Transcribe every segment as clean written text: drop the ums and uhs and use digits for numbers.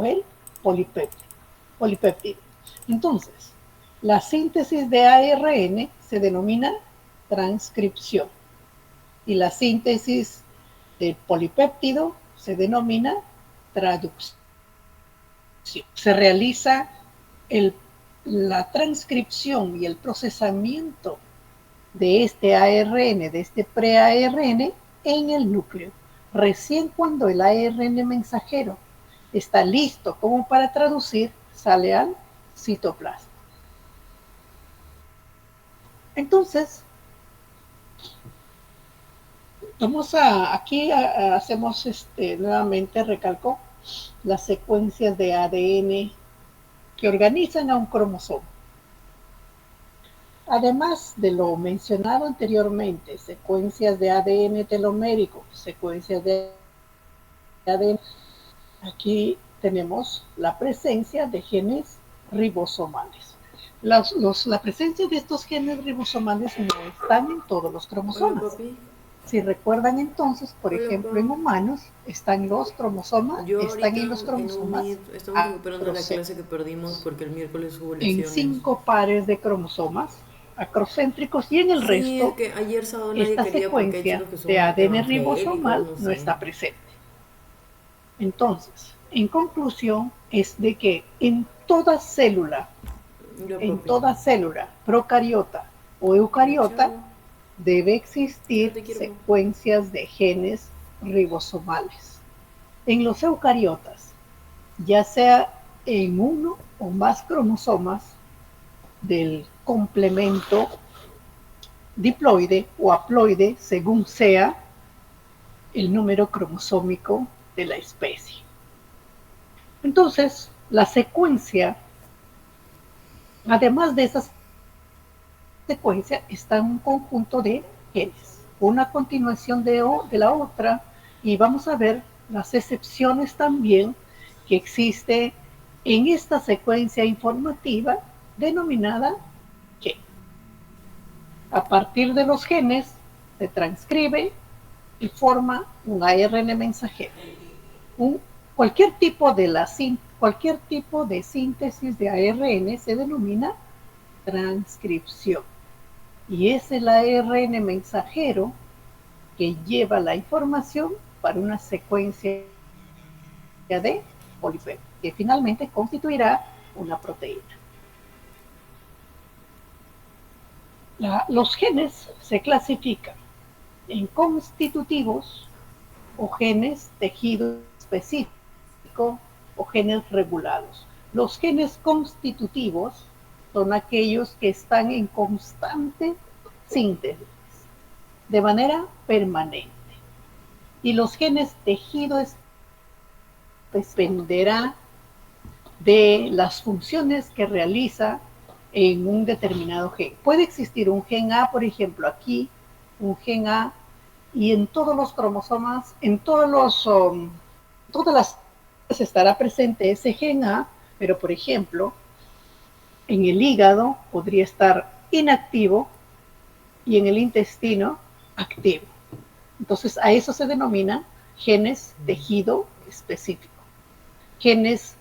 el polipéptido. Entonces, la síntesis de ARN se denomina transcripción y la síntesis del polipéptido se denomina traducción. Se realiza el, la transcripción y el procesamiento de este ARN, de este pre-ARN, en el núcleo. Recién cuando el ARN mensajero está listo como para traducir, sale al citoplasma. Entonces, hacemos nuevamente, recalco, las secuencias de ADN que organizan a un cromosoma. Además de lo mencionado anteriormente, secuencias de ADN telomérico, secuencias de ADN, aquí tenemos la presencia de genes ribosomales. La presencia de estos genes ribosomales no están en todos los cromosomas. Hola, papi. Si recuerdan entonces, por Hola, ejemplo, en pa. humanos están los cromosomas, Yo están ahorita en los en un cromosomas Meet estamos recuperando la clase que acrocéntricos, perdimos porque el miércoles hubo en lesiones. 5 pares de cromosomas acrocéntricos y en el Sí, es resto que ayer sábado nadie esta quería porque hay secuencia chicos que de son ADN evangélicos, ribosomal no no sé. está presente. Entonces, en conclusión, es de que Yo, en papi. toda célula procariota o Ya, eucariota, chao. debe Ya existir te quiero, pa. secuencias de genes ribosomales. En los eucariotas, ya sea en uno o más cromosomas del complemento diploide o haploide, según sea el número cromosómico de la especie. Entonces, la secuencia, además de esa secuencia, está un conjunto de genes, una continuación de la otra, y vamos a ver las excepciones también que existe en esta secuencia informativa denominada gen. A partir de los genes se transcribe y forma un ARN mensajero. Un, cualquier tipo de síntesis de ARN se denomina transcripción. Y es el ARN mensajero que lleva la información para una secuencia de polipéptidos, que finalmente constituirá una proteína. Los genes se clasifican en constitutivos o genes tejido específico o genes regulados. Los genes constitutivos son aquellos que están en constante síntesis de manera permanente. Y los genes tejido dependerá de las funciones que realiza en un determinado gen. Puede existir un gen A, por ejemplo, aquí, un gen A, y en todos los cromosomas, todas las estará presente ese gen A, pero por ejemplo, en el hígado podría estar inactivo y en el intestino activo. Entonces, a eso se denomina genes tejido específico. Genes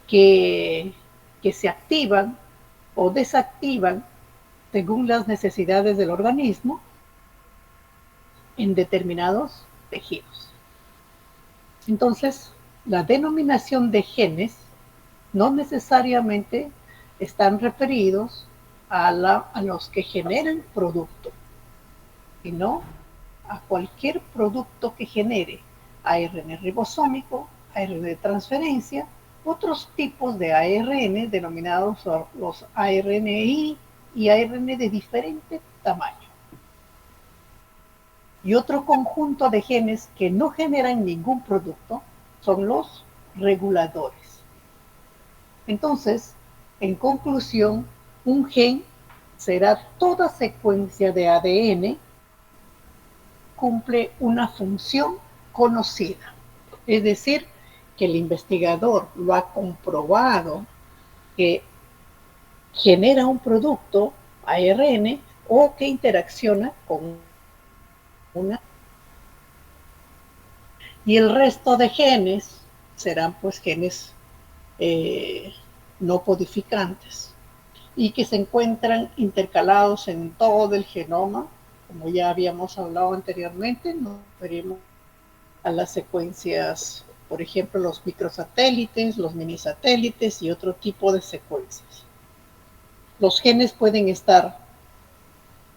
que, que se activan o desactivan según las necesidades del organismo en determinados tejidos. Entonces, la denominación de genes no necesariamente están referidos a los que generan producto, sino a cualquier producto que genere ARN ribosómico, ARN de transferencia, otros tipos de ARN denominados los ARNI y ARN de diferente tamaño. Y otro conjunto de genes que no generan ningún producto son los reguladores. Entonces, en conclusión, un gen será toda secuencia de ADN cumple una función conocida. Es decir, que el investigador lo ha comprobado que genera un producto ARN o que interacciona con una. Y el resto de genes serán pues genes no codificantes y que se encuentran intercalados en todo el genoma. Como ya habíamos hablado anteriormente, nos referimos a las secuencias, por ejemplo, los microsatélites, los minisatélites y otro tipo de secuencias. Los genes pueden estar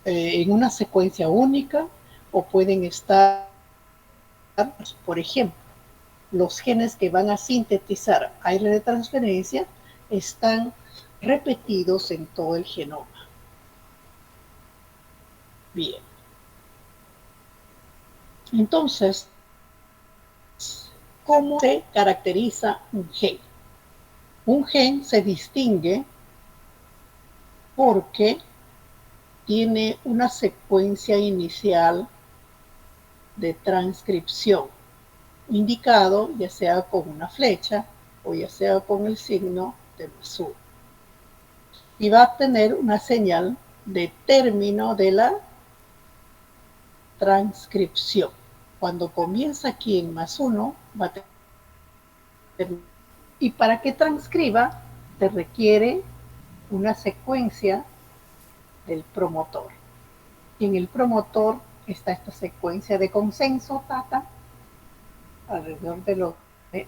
en una secuencia única o pueden estar, por ejemplo, los genes que van a sintetizar ARN de transferencia están repetidos en todo el genoma. Bien. Entonces, ¿cómo se caracteriza un gen? Un gen se distingue porque tiene una secuencia inicial de transcripción, indicado ya sea con una flecha o ya sea con el signo de +1. Y va a tener una señal de término de la transcripción. Cuando comienza aquí en +1, va a tener, y para que transcriba, te requiere una secuencia del promotor. En el promotor está esta secuencia de consenso tata, alrededor de los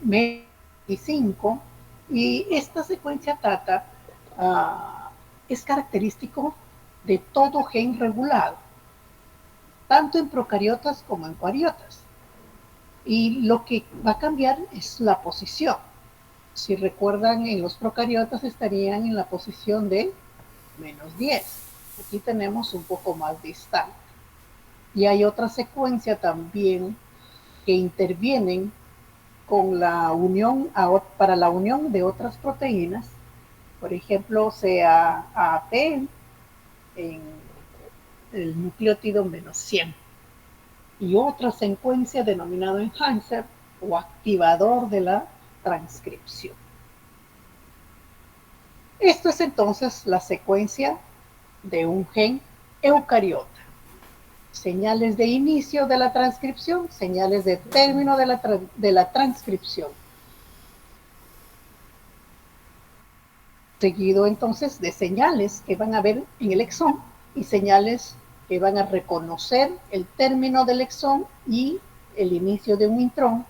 25, y esta secuencia tata es característico de todo gen regulado, tanto en procariotas como en eucariotas. Y lo que va a cambiar es la posición. Si recuerdan, en los procariotas estarían en la posición de -10. Aquí tenemos un poco más distante. Y hay otra secuencia también que intervienen con la unión, para la unión de otras proteínas, por ejemplo, sea AT en el nucleótido -100, y otra secuencia denominada enhancer o activador de la transcripción. Esto es entonces la secuencia de un gen eucariota. Señales de inicio de la transcripción, señales de término de la transcripción. Seguido entonces de señales que van a ver en el exón y señales que van a reconocer el término del exón y el inicio de un intrón,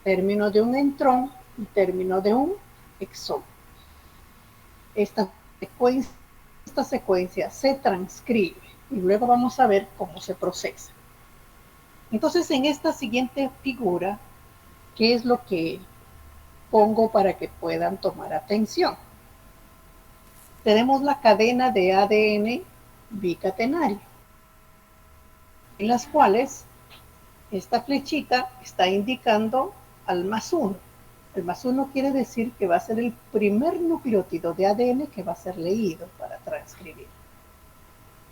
término de un intrón y término de un exón. Esta secuencia se transcribe y luego vamos a ver cómo se procesa. Entonces, en esta siguiente figura, ¿qué es lo que pongo para que puedan tomar atención? Tenemos la cadena de ADN bicatenario, en las cuales esta flechita está indicando al +1. El +1 quiere decir que va a ser el primer nucleótido de ADN que va a ser leído para transcribir.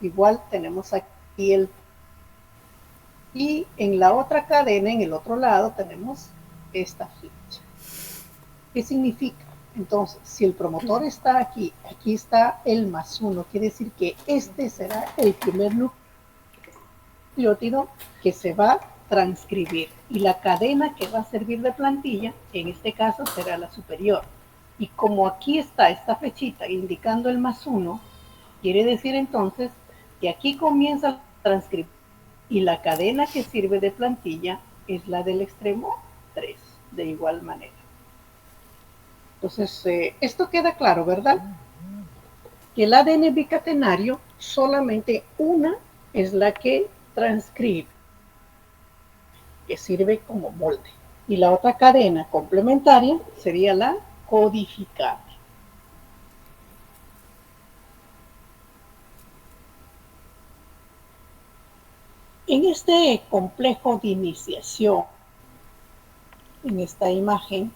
Igual tenemos aquí el... Y en la otra cadena, en el otro lado, tenemos esta flecha. ¿Qué significa? Entonces, si el promotor está aquí, aquí está el +1, quiere decir que este será el primer nucleótido que se va a transcribir. Y la cadena que va a servir de plantilla, en este caso, será la superior. Y como aquí está esta flechita indicando el +1, quiere decir entonces que aquí comienza la transcripción y la cadena que sirve de plantilla es la del extremo 3, de igual manera. Entonces, esto queda claro, ¿verdad? Que el ADN bicatenario, solamente una es la que transcribe, que sirve como molde. Y la otra cadena complementaria sería la codificada. En este complejo de iniciación, en esta imagen,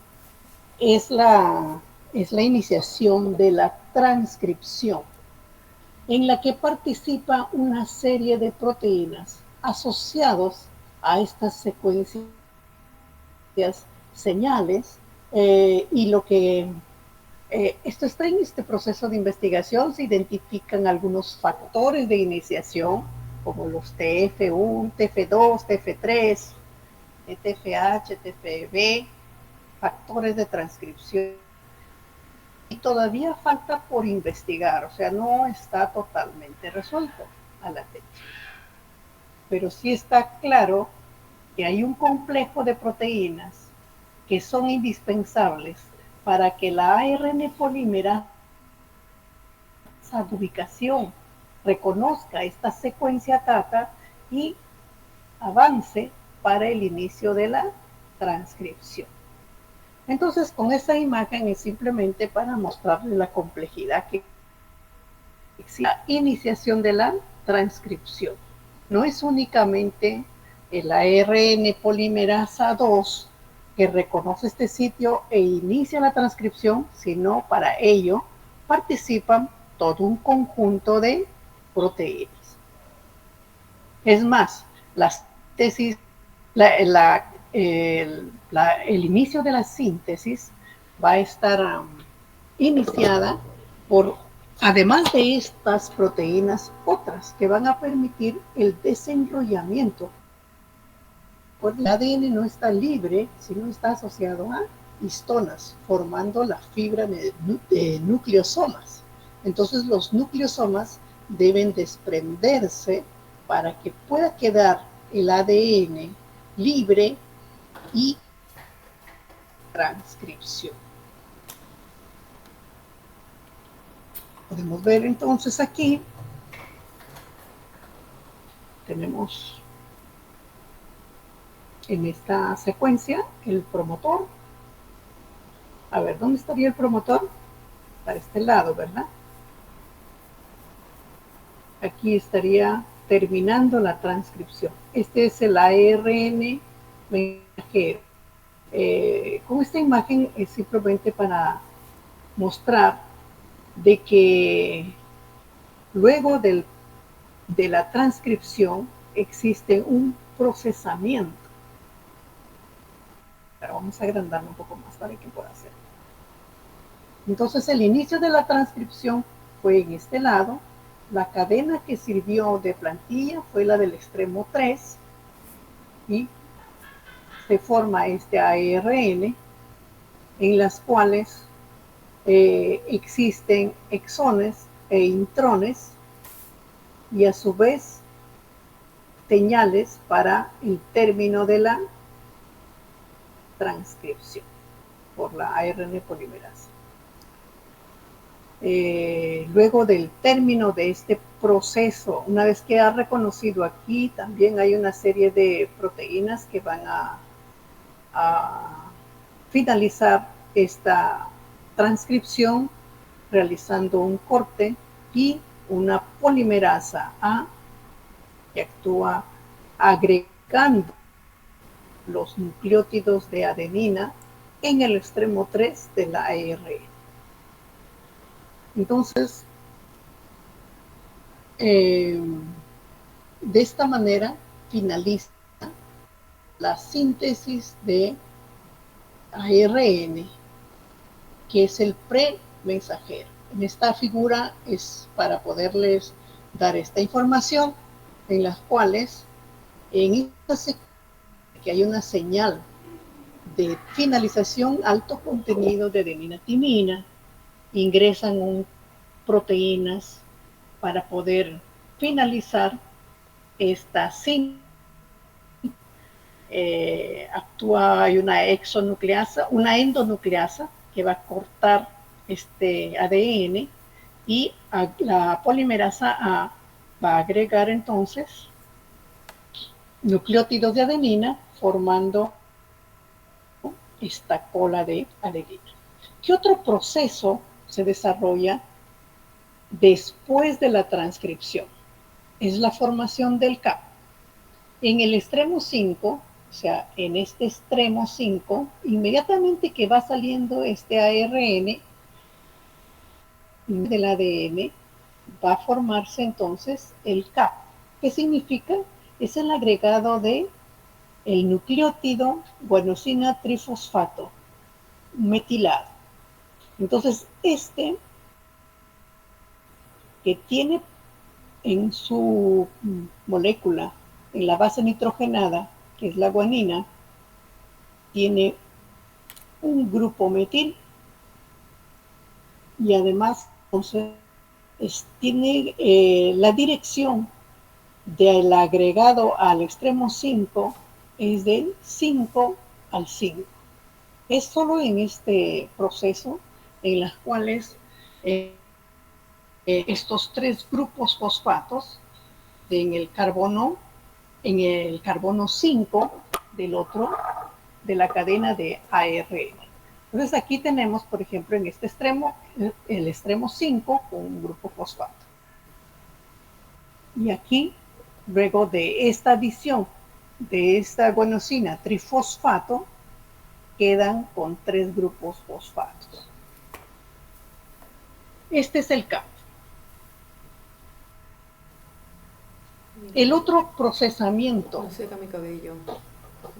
es la iniciación de la transcripción, en la que participa una serie de proteínas asociados a estas secuencias señales, y lo que esto está en este proceso de investigación. Se identifican algunos factores de iniciación como los TF1, TF2, TF3, TFH, TFB, factores de transcripción, todavía falta por investigar, o sea, no está totalmente resuelto a la fecha. Pero sí está claro que hay un complejo de proteínas que son indispensables para que la ARN polímera ubicación reconozca esta secuencia TATA y avance para el inicio de la transcripción. Entonces, con esta imagen es simplemente para mostrarles la complejidad que existe la iniciación de la transcripción. No es únicamente el ARN polimerasa 2 que reconoce este sitio e inicia la transcripción, sino para ello participan todo un conjunto de proteínas. Es más, la síntesis, el inicio de la síntesis va a estar iniciada por, además de estas proteínas, otras que van a permitir el desenrollamiento. Porque el ADN no está libre, sino está asociado a histonas, formando la fibra de nucleosomas. Entonces los nucleosomas deben desprenderse para que pueda quedar el ADN libre y transcripción. Podemos ver entonces aquí, tenemos en esta secuencia el promotor. A ver, ¿dónde estaría el promotor? Para este lado, ¿verdad? Aquí estaría terminando la transcripción. Este es el ARN mensajero. Con esta imagen es simplemente para mostrar de que luego de la transcripción existe un procesamiento. Pero vamos a agrandarlo un poco más para que pueda hacer. Entonces el inicio de la transcripción fue en este lado. La cadena que sirvió de plantilla fue la del extremo 3 y se forma este ARN en las cuales existen exones e intrones y a su vez señales para el término de la transcripción por la ARN polimerasa. Luego del término de este proceso, una vez que ha reconocido aquí, también hay una serie de proteínas que van a finalizar esta transcripción realizando un corte y una polimerasa A que actúa agregando los nucleótidos de adenina en el extremo 3 de la ARN. Entonces, de esta manera finaliza la síntesis de ARN, que es el pre-mensajero. En esta figura es para poderles dar esta información, en las cuales en esta secuencia que hay una señal de finalización alto contenido de adenina-timina, ingresan proteínas para poder finalizar esta síntesis. Hay una exonucleasa, una endonucleasa que va a cortar este ADN y la polimerasa A va a agregar entonces nucleótidos de adenina formando esta cola de adenina. ¿Qué otro proceso se desarrolla después de la transcripción? Es la formación del CAP. En el extremo 5, o sea, en este extremo 5, inmediatamente que va saliendo este ARN del ADN, va a formarse entonces el CAP. ¿Qué significa? Es el agregado de el nucleótido guanosina trifosfato metilado. Entonces, este que tiene en su molécula, en la base nitrogenada, que es la guanina, tiene un grupo metil y además entonces tiene la dirección del agregado al extremo 5 es del 5 al 5. Es solo en este proceso en las cuales estos tres grupos fosfatos en el carbono 5 del otro de la cadena de ARN. Entonces aquí tenemos, por ejemplo, en este extremo, el extremo 5 con un grupo fosfato. Y aquí, luego de esta adición de esta guanosina trifosfato, quedan con 3 grupos fosfatos. Este es el CAP. El otro procesamiento No seca mi cabello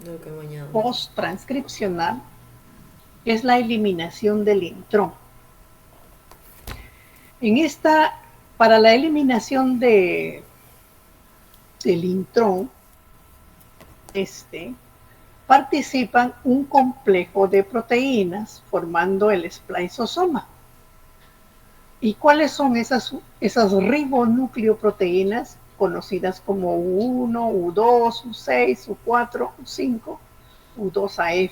de lo que mañana. post-transcripcional es la eliminación del intrón. Para la eliminación del intrón, participan un complejo de proteínas formando el spliceosoma. ¿Y cuáles son esas ribonucleoproteínas conocidas como U1, U2, U6, U4, U5, U2AF?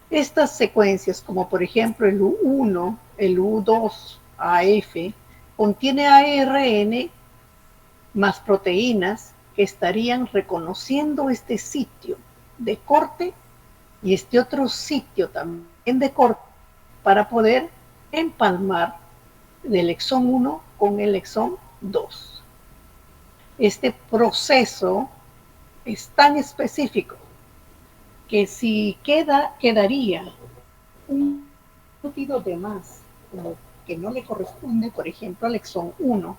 Estas secuencias, como por ejemplo el U1, el U2AF, contiene ARN más proteínas que estarían reconociendo este sitio de corte y este otro sitio también de corte para poder empalmar del exón 1 con el exón 2. Este proceso es tan específico que si quedaría un nucleótido de más, como que no le corresponde, por ejemplo, al exón 1,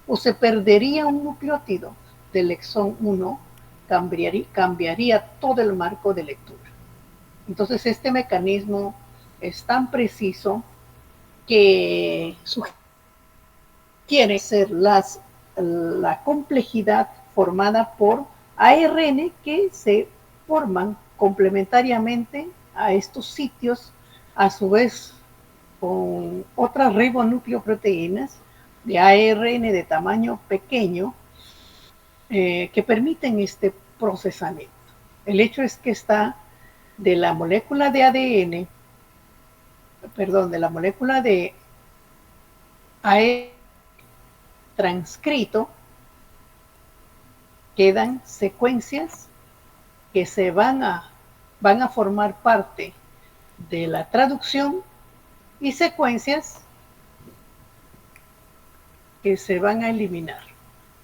o se perdería un nucleótido del exón 1, cambiaría todo el marco de lectura. Entonces, este mecanismo es tan preciso que sugiere ser la complejidad formada por ARN que se forman complementariamente a estos sitios, a su vez con otras ribonucleoproteínas de ARN de tamaño pequeño que permiten este procesamiento. El hecho es que está de la molécula de ADN, de la molécula de ARN transcrito, quedan secuencias que se van a formar parte de la traducción y secuencias que se van a eliminar.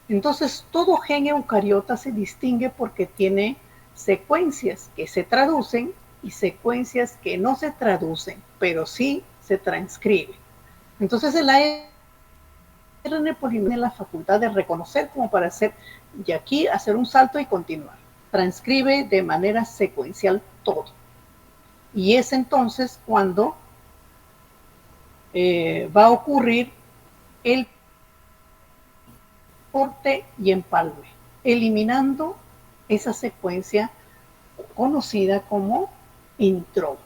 Entonces, todo gen eucariota se distingue porque tiene secuencias que se traducen y secuencias que no se traducen, pero sí se transcriben. Entonces, el ARN polimerasa tiene la facultad de reconocer como para hacer, y aquí hacer un salto y continuar. Transcribe de manera secuencial todo. Y es entonces cuando va a ocurrir el corte y empalme, eliminando esa secuencia conocida como intrón.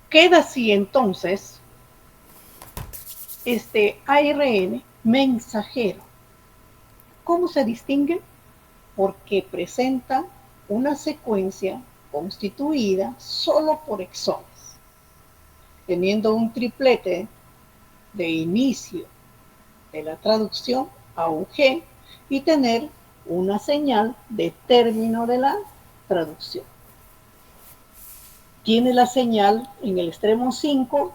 Queda así entonces este ARN mensajero. ¿Cómo se distingue? Porque presenta una secuencia constituida solo por exones, teniendo un triplete de inicio de la traducción a un gen y tener una señal de término de la traducción. Tiene la señal en el extremo 5,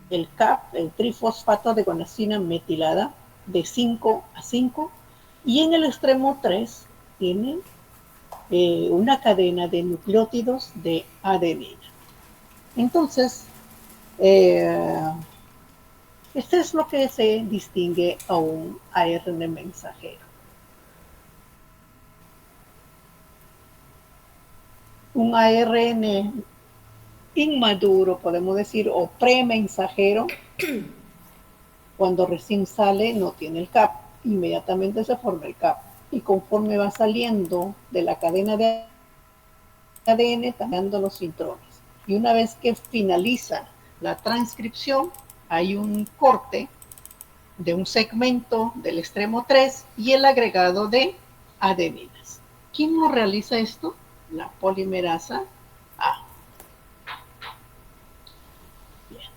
el CAP, el trifosfato de guanosina metilada, de 5 a 5, y en el extremo 3 tiene una cadena de nucleótidos de adenina. Entonces, esto es lo que se distingue a un ARN mensajero. Un ARN inmaduro, podemos decir, o premensajero, cuando recién sale no tiene el CAP, inmediatamente se forma el CAP. Y conforme va saliendo de la cadena de ADN cambiando los intrones. Y una vez que finaliza la transcripción, hay un corte de un segmento del extremo 3 y el agregado de adeninas. ¿Quién nos realiza esto? La polimerasa A. Bien.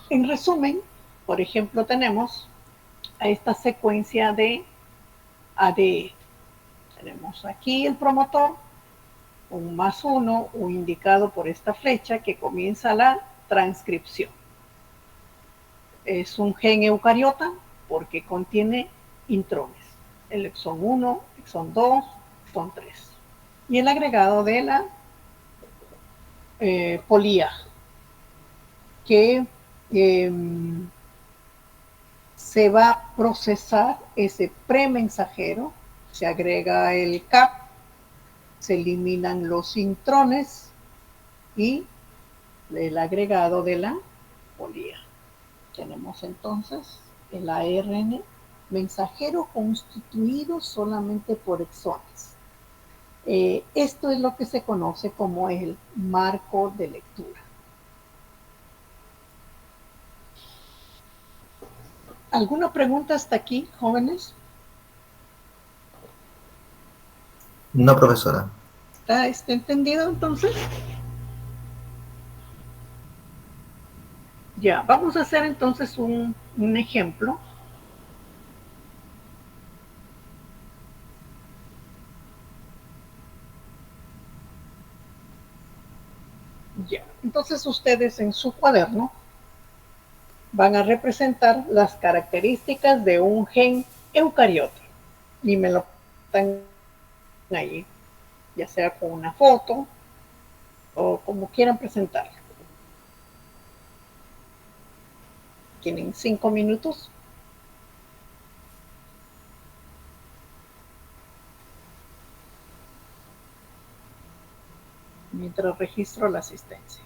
En resumen, por ejemplo, tenemos a esta secuencia de ADE. Tenemos aquí el promotor, un +1, un indicado por esta flecha que comienza la transcripción. Es un gen eucariota porque contiene intrones, el exón 1, exón 2, exón 3. Y el agregado de la polía, que se va a procesar ese premensajero, se agrega el CAP, se eliminan los intrones y el agregado de la polía. Tenemos entonces el ARN mensajero constituido solamente por exones. Esto es lo que se conoce como el marco de lectura. ¿Alguna pregunta hasta aquí, jóvenes? No, profesora. ¿Está entendido entonces? Ya, vamos a hacer entonces un ejemplo. Ya, entonces ustedes en su cuaderno van a representar las características de un gen eucariota y me lo están ahí, ya sea con una foto o como quieran presentarlo. Tienen 5 minutos. Mientras registro la asistencia.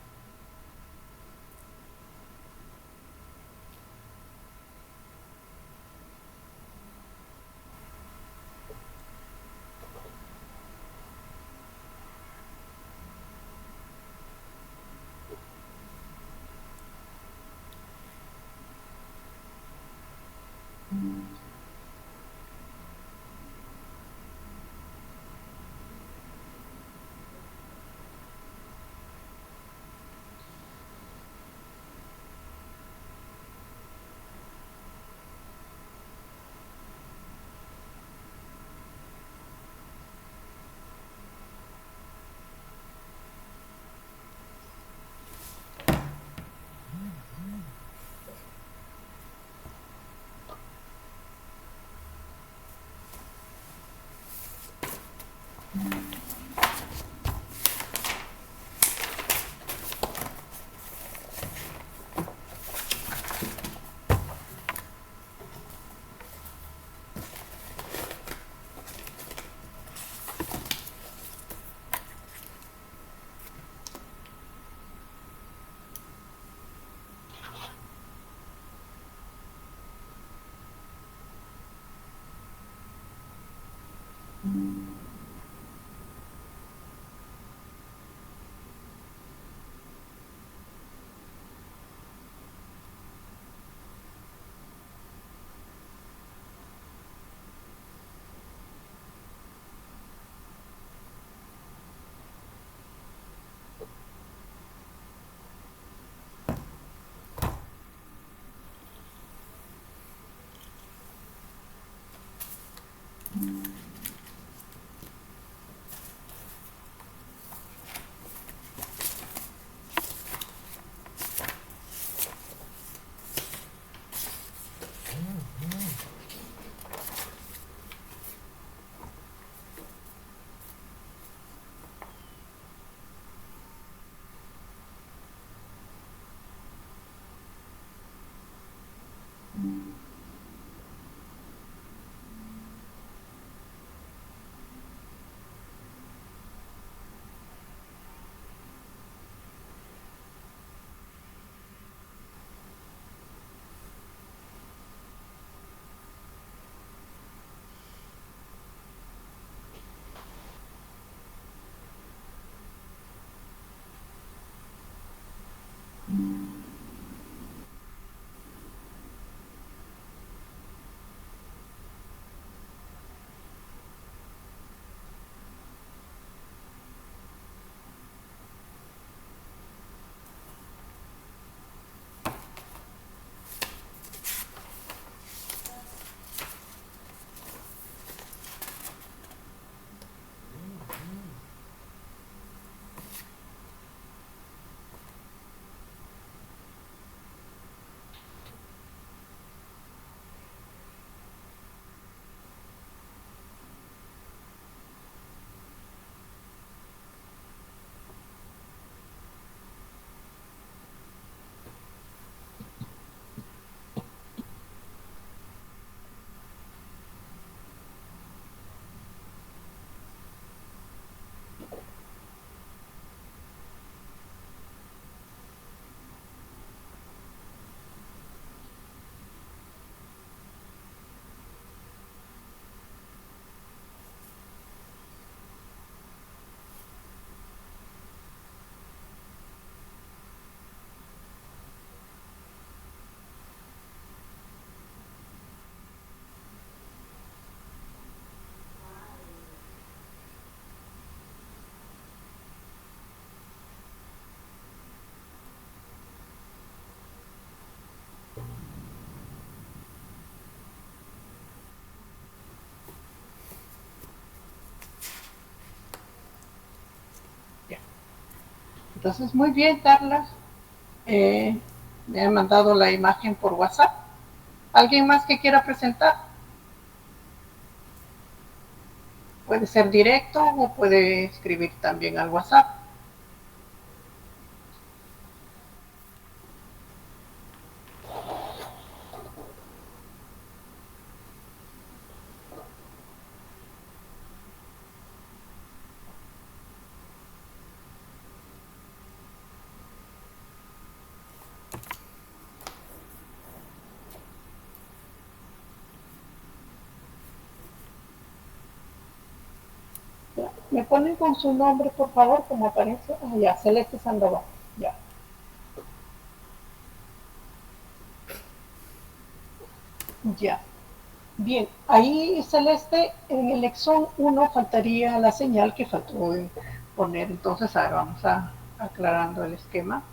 Entonces, muy bien, Carla. Me han mandado la imagen por WhatsApp. ¿Alguien más que quiera presentar? Puede ser directo o puede escribir también al WhatsApp. ¿Me ponen con su nombre, por favor, como aparece? Ah, ya, Celeste Sandoval. Ya. Ya. Bien, ahí Celeste, en el Exxon 1 faltaría la señal que faltó poner. Entonces, ahora vamos a aclarando el esquema.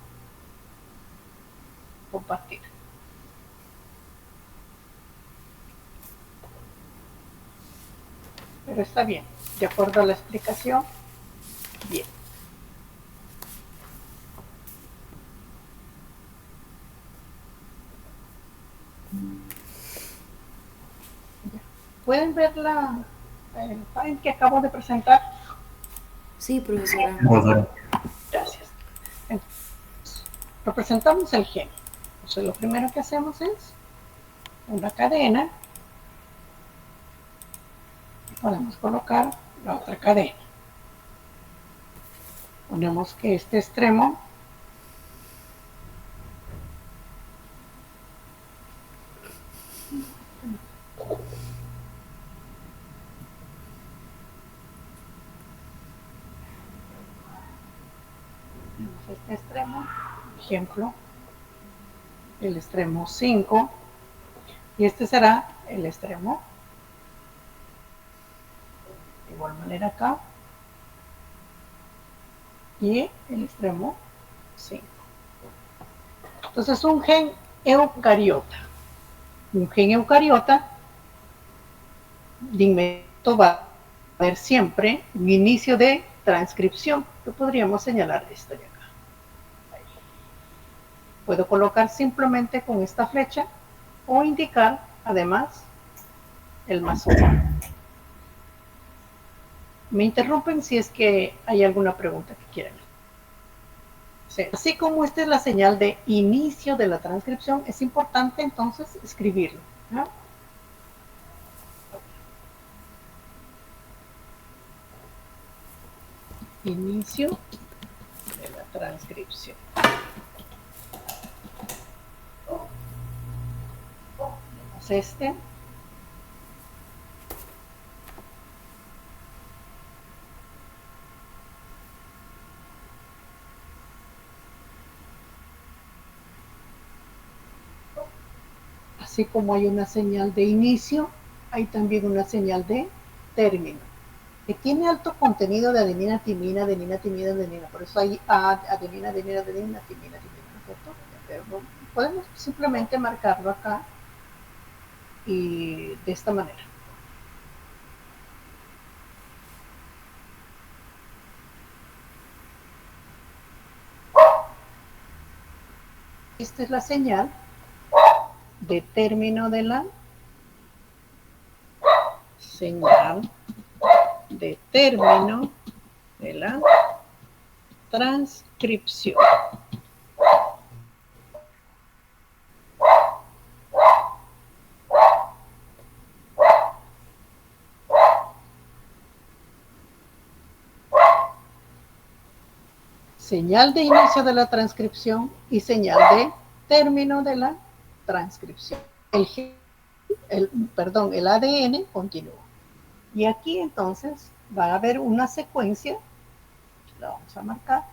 Compartir. Pero está bien, de acuerdo a la explicación, bien. ¿Pueden ver el file que acabo de presentar? Sí, profesora. Gracias. Entonces, representamos el gen. Entonces, lo primero que hacemos es una cadena. Y podemos colocar la otra cadena. Ponemos que este extremo este extremo, ejemplo, el extremo 5, y este será el extremo. De igual manera acá, y el extremo 5. Entonces, un gen eucariota. Un gen eucariota, de inmediato va a haber siempre un inicio de transcripción, que podríamos señalar esto de acá. Ahí. Puedo colocar simplemente con esta flecha o indicar además el más 1. Me interrumpen si es que hay alguna pregunta que quieran hacer. Así como esta es la señal de inicio de la transcripción, es importante entonces escribirlo, ¿no? Inicio de la transcripción. Este. Así como hay una señal de inicio, hay también una señal de término, que tiene alto contenido de adenina, timina, adenina, timina, adenina. Por eso hay adenina, adenina, adenina, timina, timina, ¿cierto? Pero podemos simplemente marcarlo acá y de esta manera. Esta es la señal de término de la señal de término de la transcripción. Señal de inicio de la transcripción y señal de término de la transcripción. El ADN continúa. Y aquí entonces va a haber una secuencia, la vamos a marcar.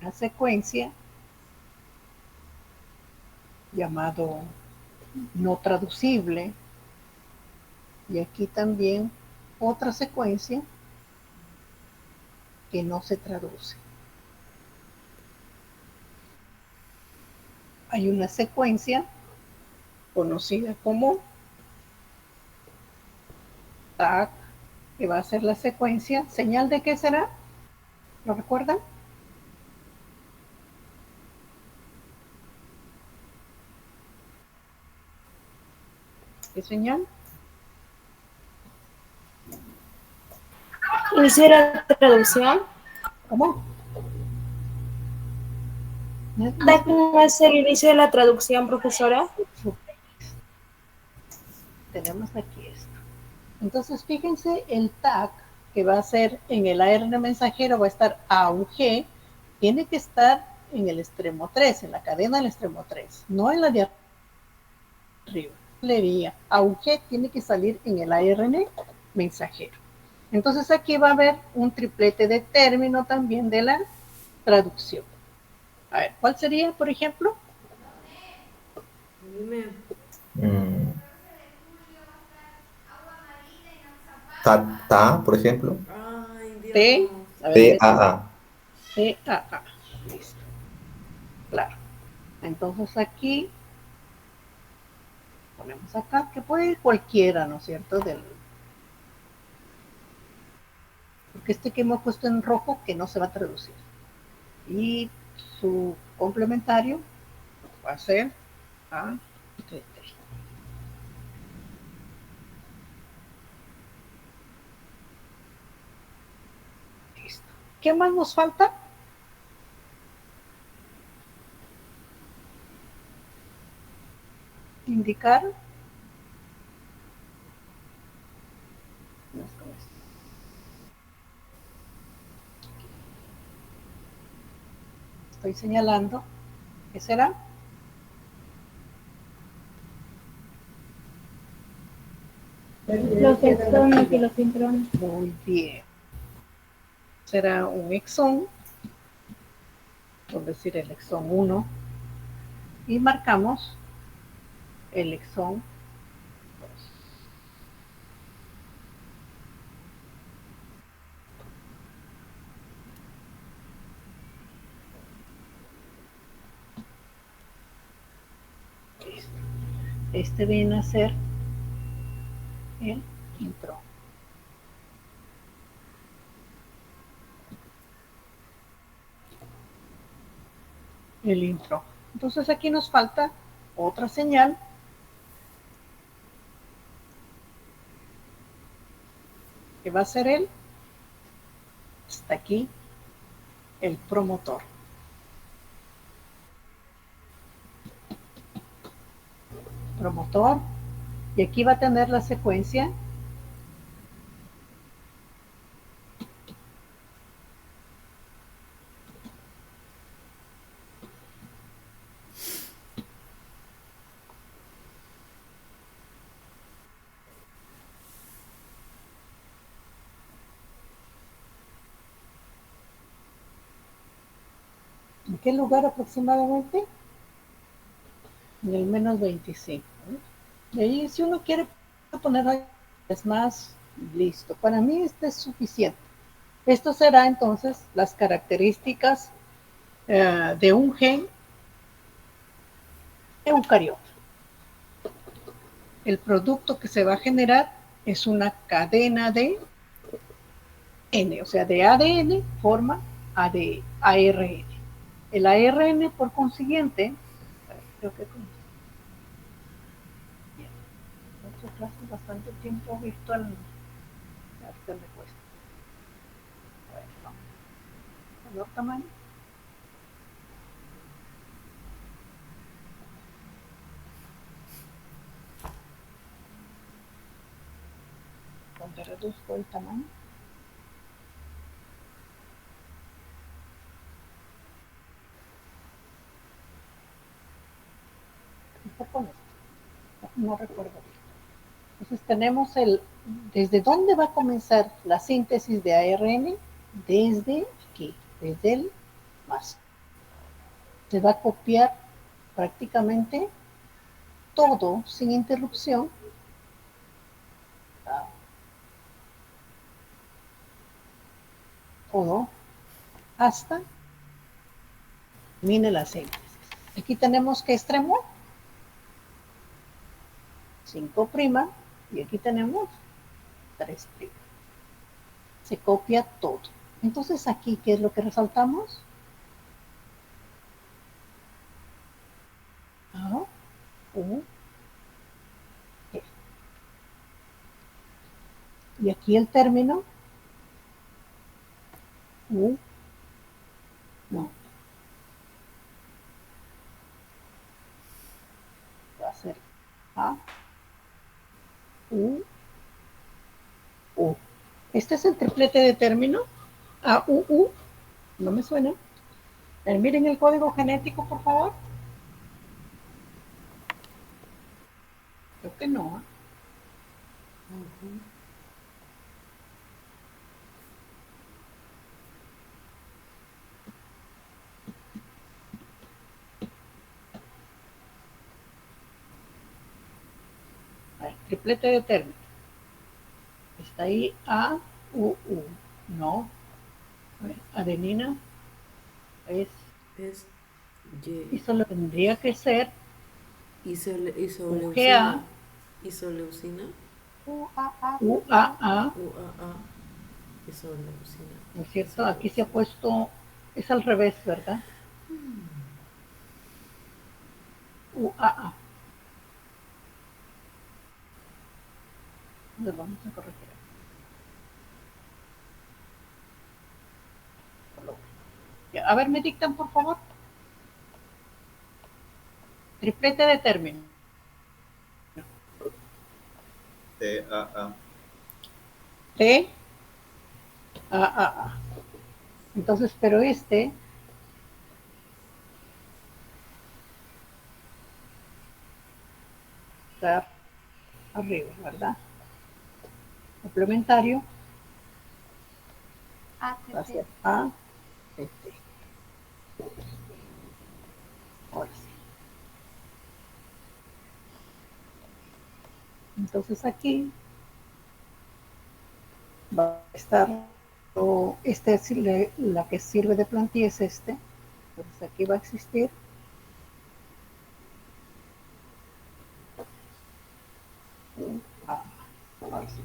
Una secuencia llamado no traducible, y aquí también otra secuencia que no se traduce. hay una secuencia conocida como tag, que va a ser la secuencia. ¿Señal de qué será? ¿Lo recuerdan? ¿Qué señal? Inicio de la traducción. ¿Cómo? ¿Cómo es el inicio de la traducción, profesora? Tenemos aquí esto. Entonces, fíjense, el tag que va a ser en el ARN mensajero va a estar AUG, tiene que estar en el extremo 3, en la cadena del extremo 3, no en la de arriba. Leería, AUG tiene que salir en el ARN mensajero. Entonces aquí va a haber un triplete de término también de la traducción. A ver, ¿cuál sería, por ejemplo? Dime. Ta, por ejemplo. Ay, T, Dios. a ver, TAA. T-A-A. Listo, claro. Entonces aquí ponemos acá, que puede ir cualquiera, ¿no es cierto? Porque este que hemos puesto en rojo que no se va a traducir. Y su complementario va a ser A, T, T. Listo. ¿Qué más nos falta? Indicar. Estoy señalando. ¿Qué será? Los exones y los intrones. Muy bien. Será un exón, por decir el exón 1, y marcamos el exón 2. Este viene a ser el intro. El intro. Entonces aquí nos falta otra señal que va a ser hasta aquí, el promotor. Promotor. Y aquí va a tener la secuencia ¿en qué lugar aproximadamente? En el menos 25. Y ahí, si uno quiere poner es más, listo. Para mí este es suficiente. Esto será entonces las características de un gen eucariota. El producto que se va a generar es una cadena de N, o sea, de ADN forma ARN. El ARN, por consiguiente, creo que con otra clase bastante tiempo virtual, ahorita me cuesta. A ver, vamos. Mayor tamaño. Donde reduzco el tamaño. Un poco no recuerdo bien. Entonces tenemos desde dónde va a comenzar la síntesis de ARN, desde aquí, desde el más. Se va a copiar prácticamente todo sin interrupción todo hasta termine la síntesis. Aquí tenemos ¿qué extremo? 5' y aquí tenemos 3'. Se copia todo. Entonces aquí, ¿qué es lo que resaltamos? A, U, E. Y aquí el término U, no. Va a ser A, U, U. Este es el triplete de término. A, U, U. No me suena. Miren el código genético, por favor. Creo que no. Triplete de término. Está ahí A, U, U. No. Adenina es. Y solo tendría que ser Isoleucina. Isoleucina. UAA. UAA. Isoleucina. ¿No es cierto? Aquí se ha puesto, es al revés, ¿verdad? UAA. Entonces vamos a corregir. Ya, a ver, me dictan, por favor. Triplete de término. TAA. T, A, A, A. Entonces, pero este está arriba, ¿verdad? Complementario va a ser A, T. Ahora sí. Entonces aquí va a estar, este es la que sirve de plantilla es este. Entonces aquí va a existir ahora sí.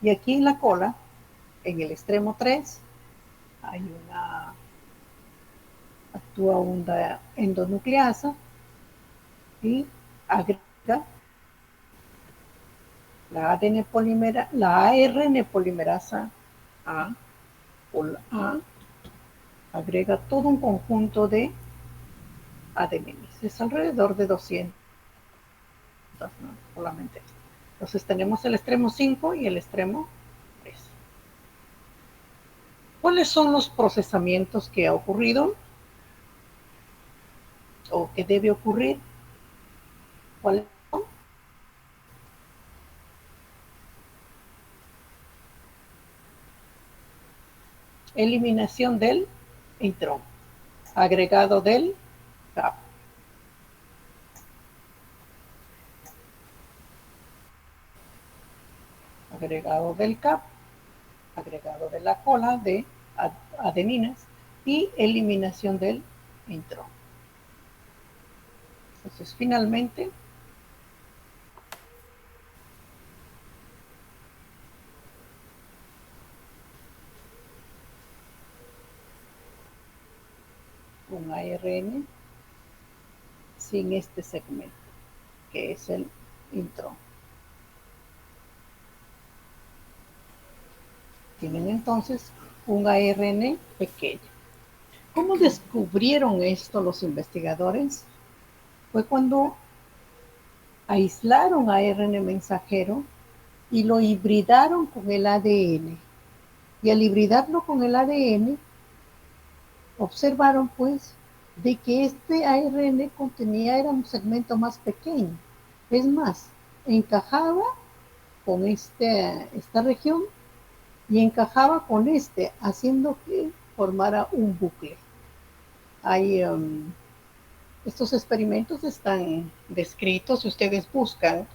Y aquí en la cola, en el extremo 3, hay una actúa una endonucleasa y agrega la ARN polimerasa A, agrega todo un conjunto de adenines. Es alrededor de 200, ¿no? Solamente. Entonces tenemos el extremo 5 y el extremo 3. ¿Cuáles son los procesamientos que ha ocurrido o que debe ocurrir? ¿Cuáles son? Eliminación del intrón, agregado del CAP, agregado del CAP, agregado de la cola de adeninas y eliminación del intrón. Entonces, finalmente, un ARN sin este segmento, que es el intrón. Tienen entonces un ARN pequeño. ¿Cómo descubrieron esto los investigadores? Fue cuando aislaron ARN mensajero y lo hibridaron con el ADN. Y al hibridarlo con el ADN, observaron pues de que este ARN era un segmento más pequeño. Es más, encajaba con esta región y encajaba con haciendo que formara un bucle. Estos experimentos están descritos, si ustedes buscan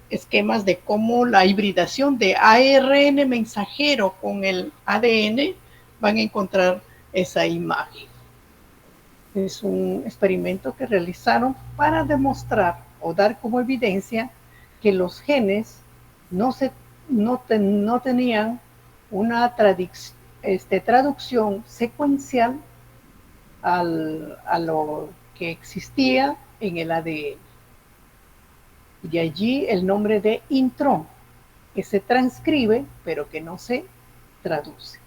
esquemas de cómo la hibridación de ARN mensajero con el ADN van a encontrar esa imagen. Es un experimento que realizaron para demostrar o dar como evidencia que los genes no tenían una traducción secuencial a lo que existía en el ADN. Y de allí el nombre de intrón, que se transcribe, pero que no se traduce.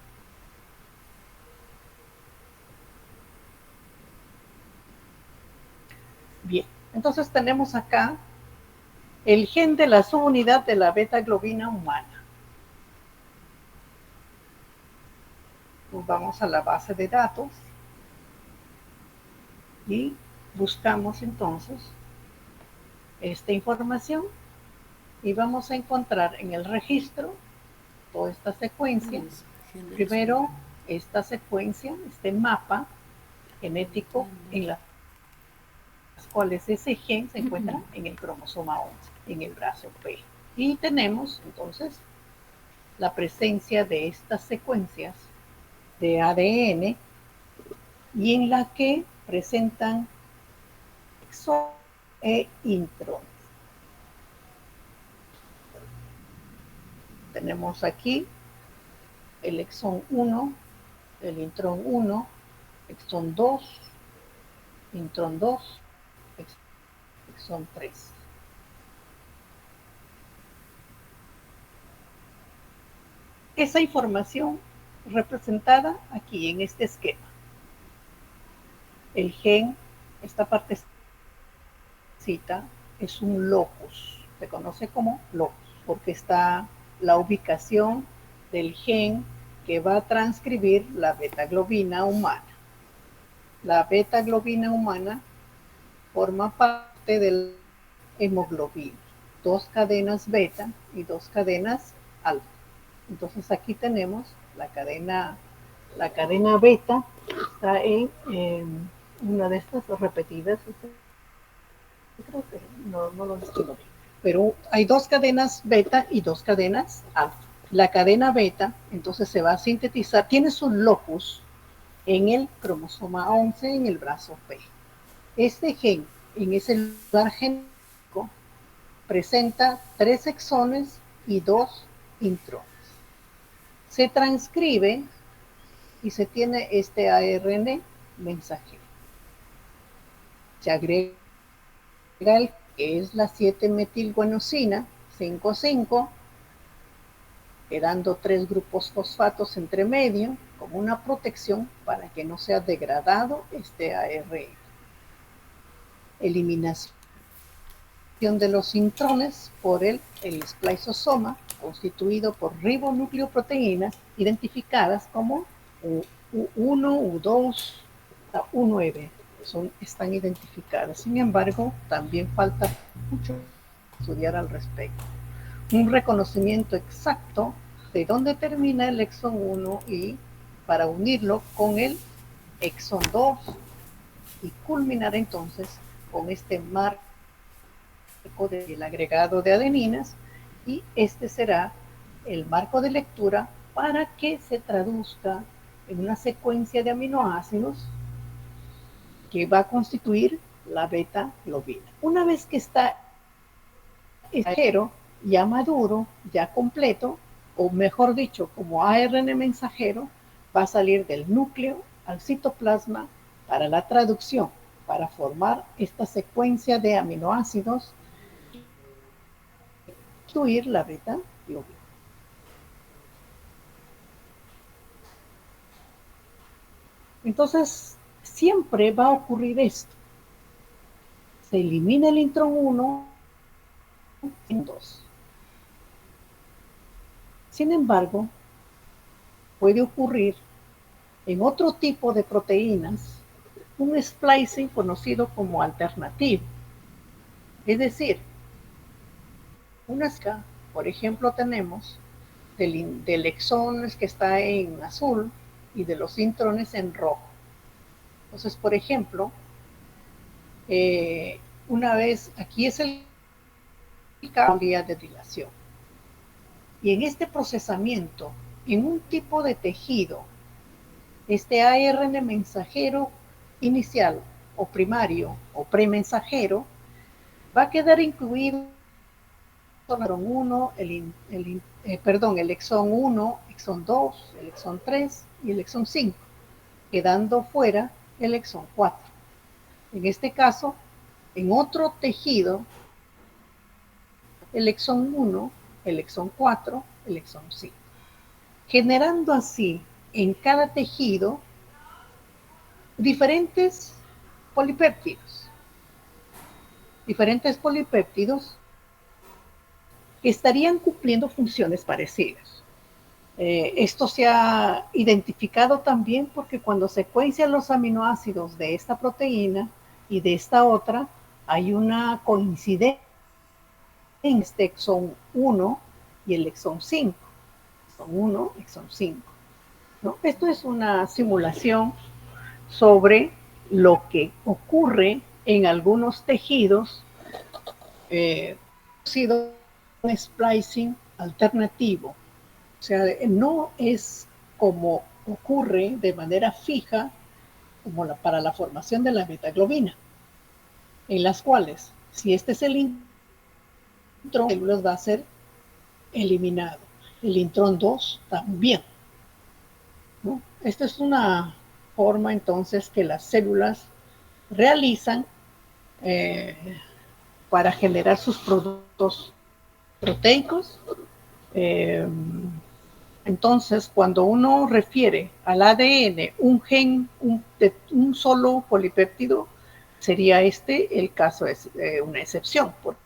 Bien, entonces tenemos acá el gen de la subunidad de la beta-globina humana. Nos vamos a la base de datos y buscamos entonces esta información y vamos a encontrar en el registro toda esta secuencia. Primero, esta secuencia, este mapa genético en las cuales ese gen se encuentra en el cromosoma 11, en el brazo P. Y tenemos entonces la presencia de estas secuencias de ADN y en la que presentan exones e intrones. Tenemos aquí el exón 1, el intrón 1, exón 2, intrón 2, exón 3. Esa información representada aquí en este esquema. El gen, esta partecita, es un locus, se conoce como locus, porque está la ubicación del gen que va a transcribir la beta-globina humana. La beta-globina humana forma parte de la hemoglobina, 2 cadenas beta y 2 cadenas alfa. Entonces aquí tenemos la cadena beta, está en una de estas repetidas, creo que no lo distingo bien, pero hay 2 cadenas beta y 2 cadenas alfa. La cadena beta entonces se va a sintetizar, tiene su locus en el cromosoma 11 en el brazo P. Este gen en ese lugar genético presenta 3 exones y 2 intrones. Se transcribe y se tiene este ARN mensajero. Se agrega el que es la 7-metilguanosina 5,5, quedando 3 grupos fosfatos entre medio como una protección para que no sea degradado este ARN. Eliminación de los intrones por el spliceosoma, constituido por ribonucleoproteínas identificadas como U1, U2, U9. Están identificadas. Sin embargo, también falta mucho estudiar al respecto. Un reconocimiento exacto de dónde termina el exón 1 y para unirlo con el exón 2 y culminar entonces con este marco del agregado de adeninas, y este será el marco de lectura para que se traduzca en una secuencia de aminoácidos que va a constituir la beta-globina. Una vez que está mensajero ya maduro, ya completo, o mejor dicho, como ARN mensajero, va a salir del núcleo al citoplasma para la traducción, para formar esta secuencia de aminoácidos y constituir la beta-globina. Entonces, siempre va a ocurrir esto. Se elimina el intrón 1 en 2. Sin embargo, puede ocurrir en otro tipo de proteínas un splicing conocido como alternativo. Es decir, por ejemplo, tenemos del exón que está en azul y de los intrones en rojo. Entonces, por ejemplo, una vez, aquí es el vía de dilación. Y en este procesamiento, en un tipo de tejido, este ARN mensajero inicial o primario o premensajero va a quedar incluido el exón 1, el exón 1, exón 2, el exón 3 y el exón 5, quedando fuera el exón 4. En este caso, en otro tejido, el exón 1, el exón 4, el exón 5, generando así en cada tejido diferentes polipéptidos que estarían cumpliendo funciones parecidas. Esto se ha identificado también porque cuando secuencian los aminoácidos de esta proteína y de esta otra, hay una coincidencia en este exón 1 y el exón 5. Exón 1, exón 5. ¿No? Esto es una simulación sobre lo que ocurre en algunos tejidos sido un splicing alternativo. O sea, no es como ocurre de manera fija como para la formación de la betaglobina, en las cuales, si este es el intrón, células va a ser eliminado. El intrón 2 también. ¿No? Esta es una forma entonces que las células realizan para generar sus productos proteicos. Entonces, cuando uno refiere al ADN un gen, un solo polipéptido, sería este el caso, es una excepción, porque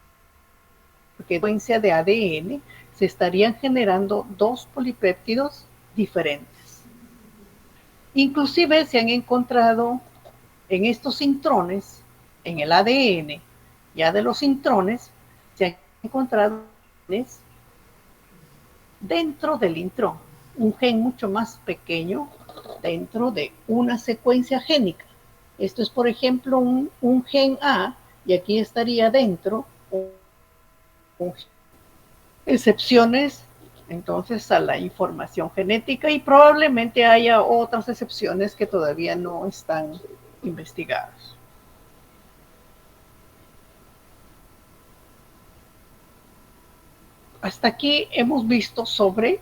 en secuencia de ADN se estarían generando dos polipéptidos diferentes. Inclusive se han encontrado en estos intrones, en el ADN ya de los intrones, se han encontrado dentro del intrón, un gen mucho más pequeño dentro de una secuencia génica. Esto es, por ejemplo, un gen A, y aquí estaría dentro excepciones entonces a la información genética, y probablemente haya otras excepciones que todavía no están investigadas. Hasta aquí hemos visto sobre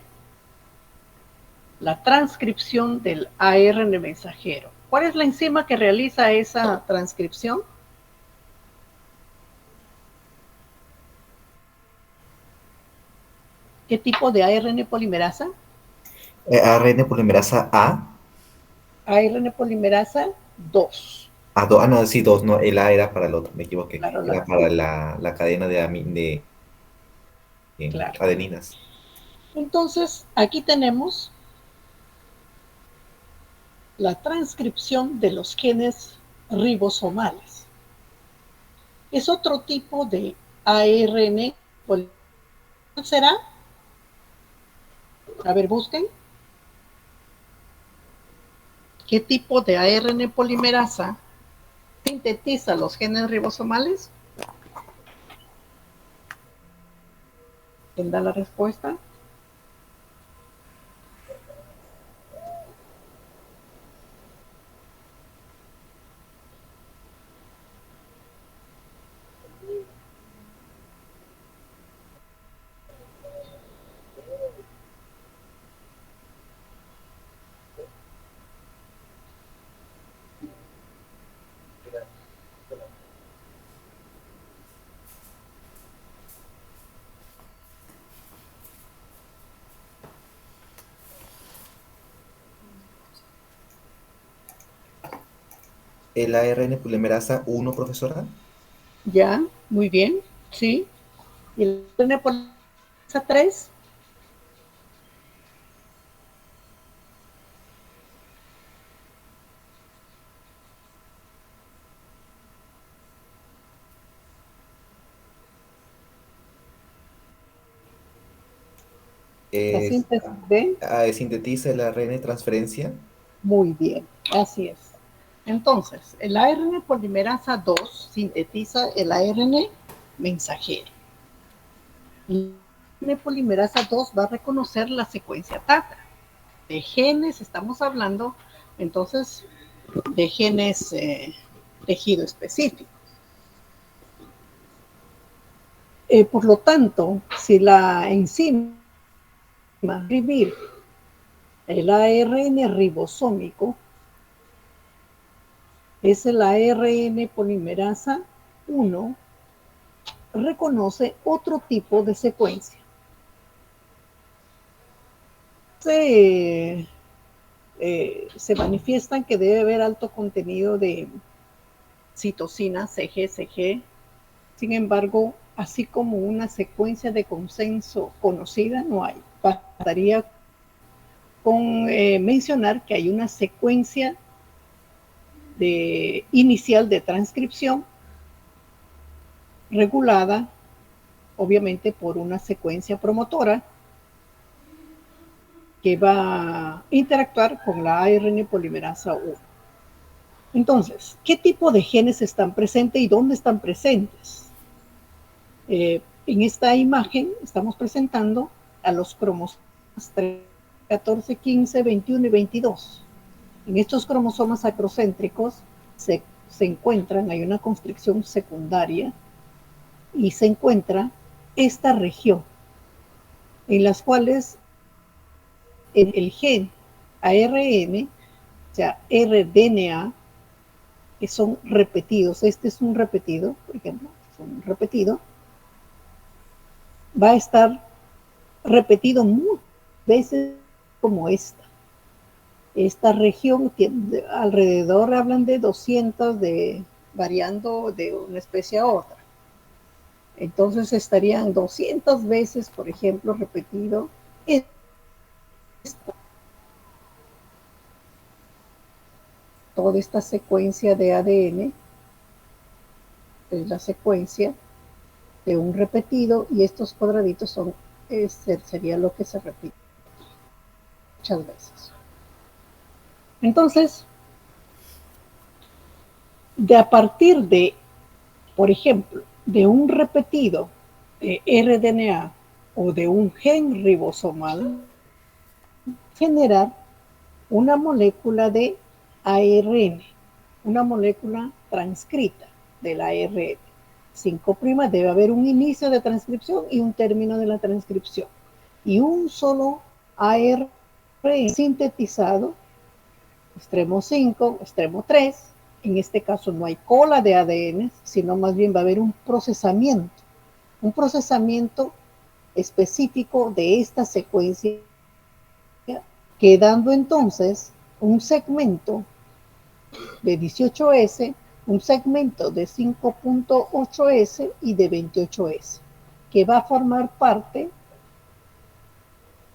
la transcripción del ARN mensajero. ¿Cuál es la enzima que realiza esa transcripción? ¿Qué tipo de ARN polimerasa? ARN polimerasa A. ARN polimerasa 2. No, sí, 2, no, el A era para el otro, me equivoqué. Claro, era para la cadena de claro. adeninas. Entonces, aquí tenemos la transcripción de los genes ribosomales. Es otro tipo de ARN. ¿Cuál será? A ver, busquen. ¿Qué tipo de ARN polimerasa sintetiza los genes ribosomales? ¿Quién da la respuesta? ¿El ARN polimerasa 1, profesora? Ya, muy bien, sí. ¿Y el ARN polimerasa 3? La síntesis de... Sintetiza el ARN transferencia. Muy bien, así es. Entonces, el ARN polimerasa 2 sintetiza el ARN mensajero. La polimerasa 2 va a reconocer la secuencia TACA. De genes estamos hablando, entonces, de genes tejido específico. Por lo tanto, si la enzima escribir el ARN ribosómico es el ARN polimerasa 1, reconoce otro tipo de secuencia. Se manifiestan que debe haber alto contenido de citosina, CG. Sin embargo, así como una secuencia de consenso conocida, no hay. Bastaría con mencionar que hay una secuencia inicial de transcripción regulada, obviamente, por una secuencia promotora que va a interactuar con la ARN polimerasa 1. Entonces, ¿qué tipo de genes están presentes y dónde están presentes? En esta imagen estamos presentando a los cromosomas 14, 15, 21 y 22. En estos cromosomas acrocéntricos se encuentran, hay una constricción secundaria y se encuentra esta región en las cuales el gen ARN, o sea, rDNA, que son repetidos, este es un repetido, por ejemplo, es un repetido, va a estar repetido muchas veces como esta. Esta región tiene, alrededor hablan de 200, variando de una especie a otra. Entonces estarían 200 veces, por ejemplo, repetido toda esta secuencia de ADN, es la secuencia de un repetido, y estos cuadraditos son, sería lo que se repite muchas veces. Entonces, a partir de, por ejemplo, de un repetido de rDNA o de un gen ribosomal, generar una molécula de ARN, una molécula transcrita del ARN. 5' debe haber un inicio de transcripción y un término de la transcripción. Y un solo ARN sintetizado, extremo 5, extremo 3. En este caso no hay cola de ADN, sino más bien va a haber un procesamiento específico de esta secuencia, quedando entonces un segmento de 18S, un segmento de 5.8S y de 28S, que va a formar parte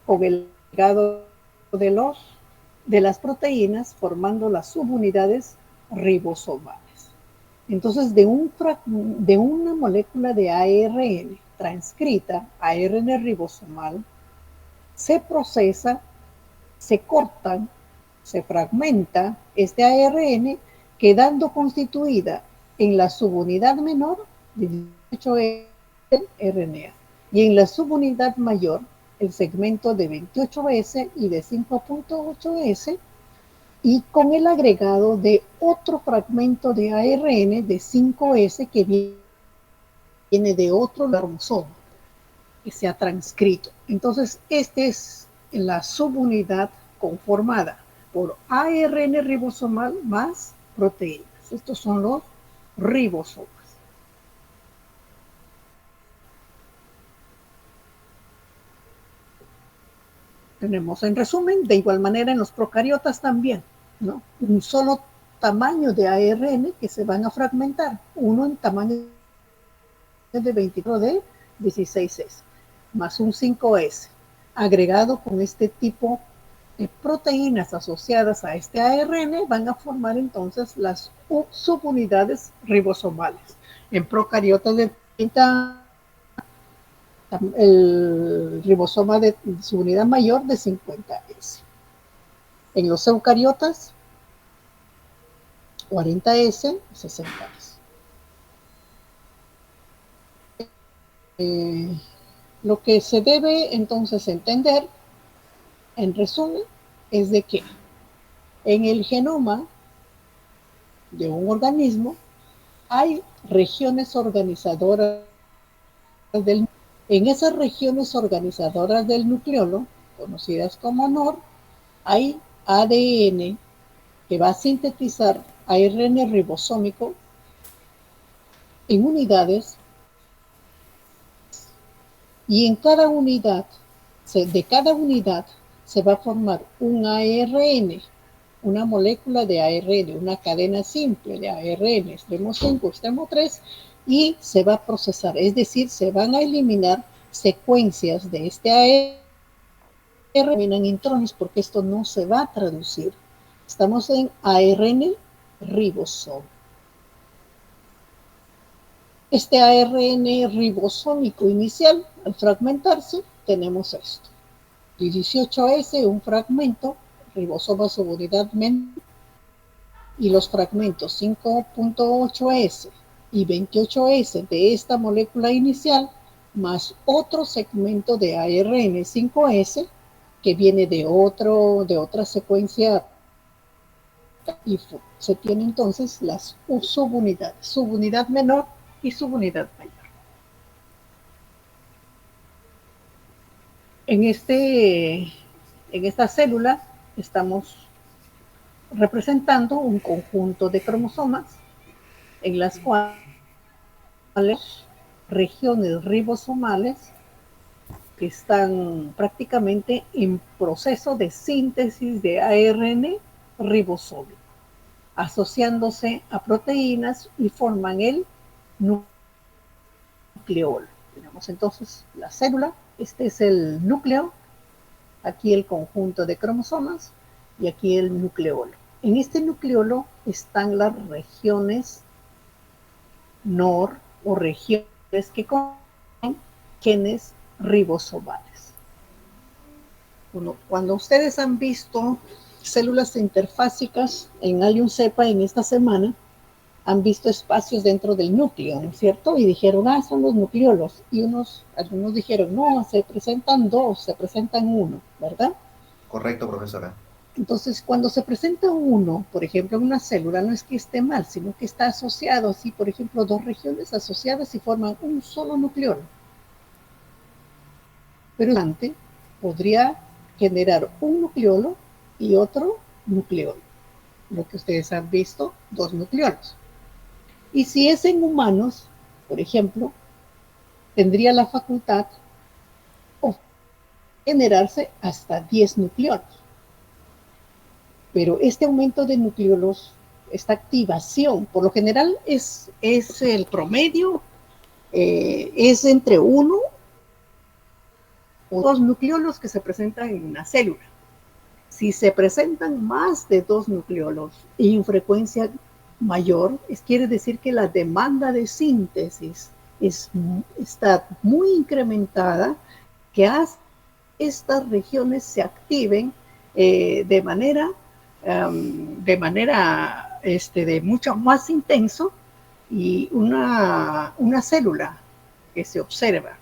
con el legado de las proteínas, formando las subunidades ribosomales. Entonces, de una molécula de ARN transcrita, ARN ribosomal, se procesa, se cortan, se fragmenta este ARN, quedando constituida en la subunidad menor de 18S RNA y en la subunidad mayor el segmento de 28S y de 5.8S, y con el agregado de otro fragmento de ARN de 5S que viene de otro cromosoma que se ha transcrito. Entonces, esta es la subunidad conformada por ARN ribosomal más proteínas. Estos son los ribosomas. Tenemos, en resumen, de igual manera en los procariotas también, ¿no? Un solo tamaño de ARN que se van a fragmentar, uno en tamaño de 24 de 16S, más un 5S, agregado con este tipo de proteínas asociadas a este ARN, van a formar entonces las subunidades ribosomales. En procariotas de 30, el ribosoma de su unidad mayor de 50S. En los eucariotas, 40S, 60S. Lo que se debe entonces entender, en resumen, es de que en el genoma de un organismo hay regiones organizadoras en esas regiones organizadoras del nucleolo, conocidas como NOR, hay ADN que va a sintetizar ARN ribosómico en unidades, y en cada unidad, de cada unidad se va a formar un ARN, una molécula de ARN, una cadena simple de ARN, extremo 5, extremo 3, y se va a procesar, es decir, se van a eliminar secuencias de este ARN, eliminan intrones porque esto no se va a traducir. Estamos en ARN ribosómico. Este ARN ribosómico inicial, al fragmentarse, tenemos esto. 18S, un fragmento, ribosoma subunidad menor, y los fragmentos 5.8S y 28S de esta molécula inicial, más otro segmento de ARN 5S que viene de otra secuencia, y se tiene entonces las subunidades, subunidad menor y subunidad mayor. En esta célula estamos representando un conjunto de cromosomas en las cuales regiones ribosomales que están prácticamente en proceso de síntesis de ARN ribosómico, asociándose a proteínas y forman el nucleolo. Tenemos entonces la célula, este es el núcleo, aquí el conjunto de cromosomas y aquí el nucleolo. En este nucleolo están las regiones NOR o regiones que contienen genes ribosomales. Cuando ustedes han visto células interfásicas en Allium cepa en esta semana, han visto espacios dentro del núcleo, ¿no es cierto? Y dijeron, son los nucleolos. Y algunos dijeron, no, se presentan dos, se presentan uno, ¿verdad? Correcto, profesora. Entonces, cuando se presenta uno, por ejemplo, en una célula, no es que esté mal, sino que está asociado, así, por ejemplo, dos regiones asociadas y forman un solo nucleolo. Pero antes podría generar un nucleolo y otro nucleolo. Lo que ustedes han visto, dos nucleolos. Y si es en humanos, por ejemplo, tendría la facultad de generarse hasta 10 nucleolos. Pero este aumento de nucleolos, esta activación, por lo general es el promedio, es entre 1 o 2 nucleolos que se presentan en una célula. Si se presentan más de 2 nucleolos y en frecuencia mayor, quiere decir que la demanda de síntesis está muy incrementada, que hace que estas regiones se activen de manera de mucho más intenso, y una célula que se observa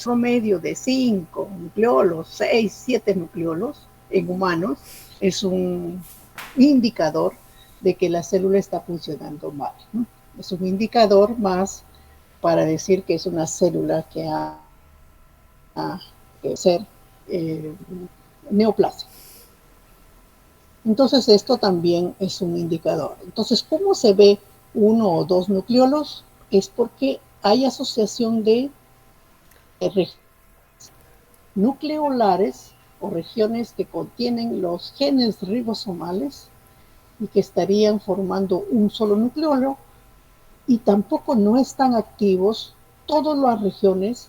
promedio de 5 nucleolos, 6, 7 nucleolos en humanos, es un indicador de que la célula está funcionando mal, ¿no? Es un indicador más para decir que es una célula que ha de ser neoplásica. Entonces esto también es un indicador. Entonces, ¿cómo se ve 1 o 2 nucleolos? Es porque hay asociación de regiones nucleolares o regiones que contienen los genes ribosomales y que estarían formando un solo nucleolo, y tampoco no están activos todas las regiones.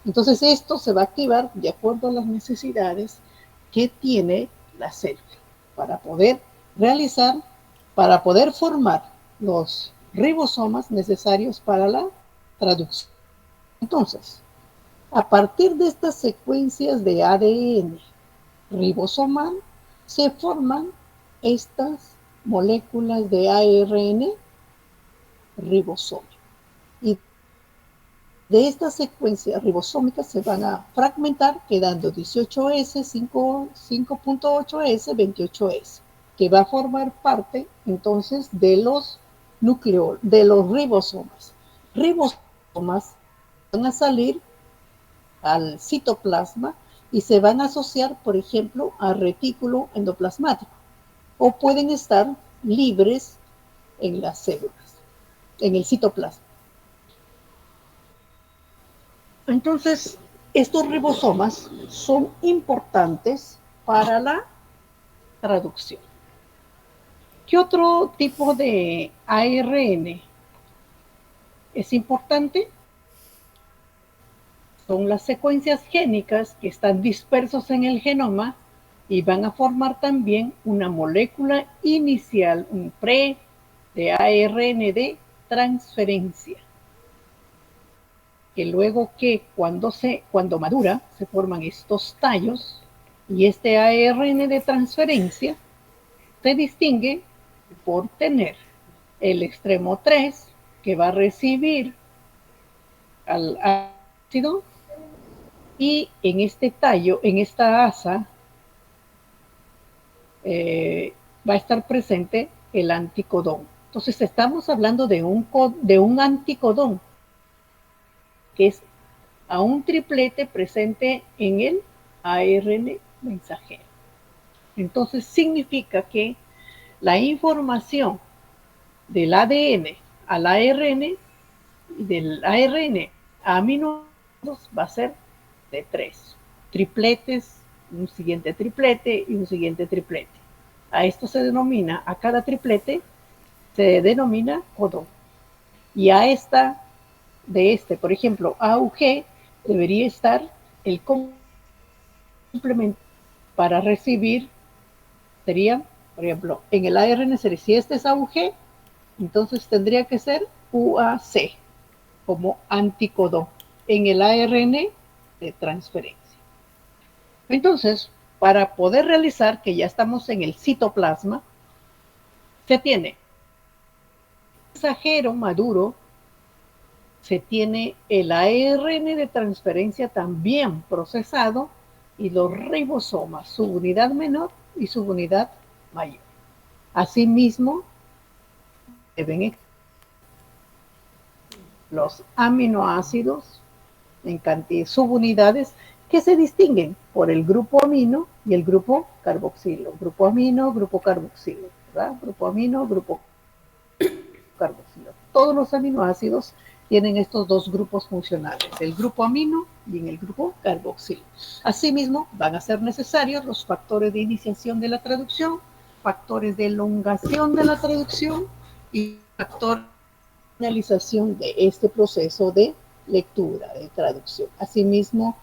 Entonces esto se va a activar de acuerdo a las necesidades que tiene la célula para poder formar los ribosomas necesarios para la traducción. Entonces, a partir de estas secuencias de ADN ribosomal, se forman estas moléculas de ARN ribosómico. Y de esta secuencia ribosómica se van a fragmentar quedando 18S, 5.8S, 28S, que va a formar parte entonces de los núcleos, de los ribosomas. Ribosomas van a salir al citoplasma y se van a asociar, por ejemplo, al retículo endoplasmático, o pueden estar libres en las células, en el citoplasma. Entonces, estos ribosomas son importantes para la traducción. ¿Qué otro tipo de ARN es importante? Son las secuencias génicas que están dispersos en el genoma y van a formar también una molécula inicial, un pre de ARN de transferencia, que luego cuando madura se forman estos tallos, y este ARN de transferencia se distingue por tener el extremo 3 que va a recibir al ácido, y en este tallo, en esta asa, va a estar presente el anticodón. Entonces estamos hablando de un anticodón, que es a un triplete presente en el ARN mensajero. Entonces significa que la información del ADN al ARN y del ARN a aminoácidos va a ser de 3 tripletes, un siguiente triplete y un siguiente triplete. A esto se denomina, a cada triplete se denomina codón. Y a esta, por ejemplo, AUG, debería estar el complemento para recibir, sería, por ejemplo, en el ARN, si este es AUG, entonces tendría que ser UAC, como anticodón, en el ARN de transferencia. Entonces, para poder realizar, que ya estamos en el citoplasma, se tiene mensajero maduro, se tiene el ARN de transferencia también procesado, y los ribosomas, subunidad menor y subunidad mayor. Asimismo, deben los aminoácidos en cantidad subunidades que se distinguen por el grupo amino y el grupo carboxilo. Grupo amino, grupo carboxilo, ¿verdad? Grupo amino, grupo carboxilo. Todos los aminoácidos tienen estos dos grupos funcionales, el grupo amino y en el grupo carboxilo. Asimismo, van a ser necesarios los factores de iniciación de la traducción, factores de elongación de la traducción y factores de finalización de este proceso de lectura, de traducción. Asimismo,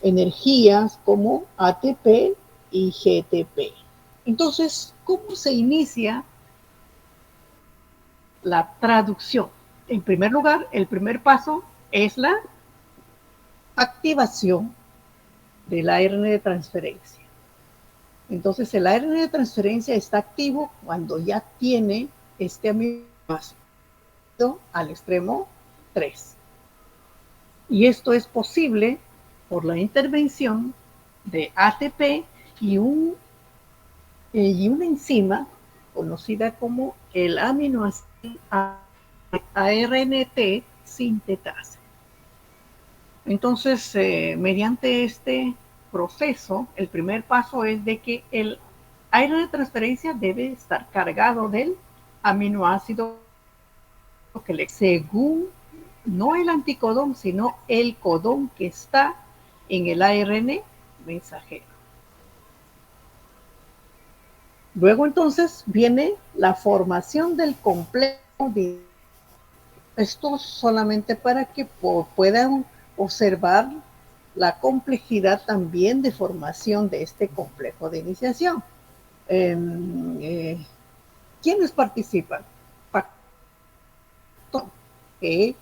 energías como ATP y GTP. Entonces, ¿cómo se inicia la traducción? En primer lugar, el primer paso es la activación del ARN de transferencia. Entonces, el ARN de transferencia está activo cuando ya tiene este aminoácido al extremo 3. Y esto es posible por la intervención de ATP y una enzima conocida como el aminoácido ARNT sintetasa. Entonces, mediante este proceso, el primer paso es de que el ARN de transferencia debe estar cargado del aminoácido que según no el anticodón, sino el codón que está en el ARN mensajero. Luego entonces viene la formación del complejo de esto, solamente para que puedan observar la complejidad también de formación de este complejo de iniciación. ¿Quiénes participan? Que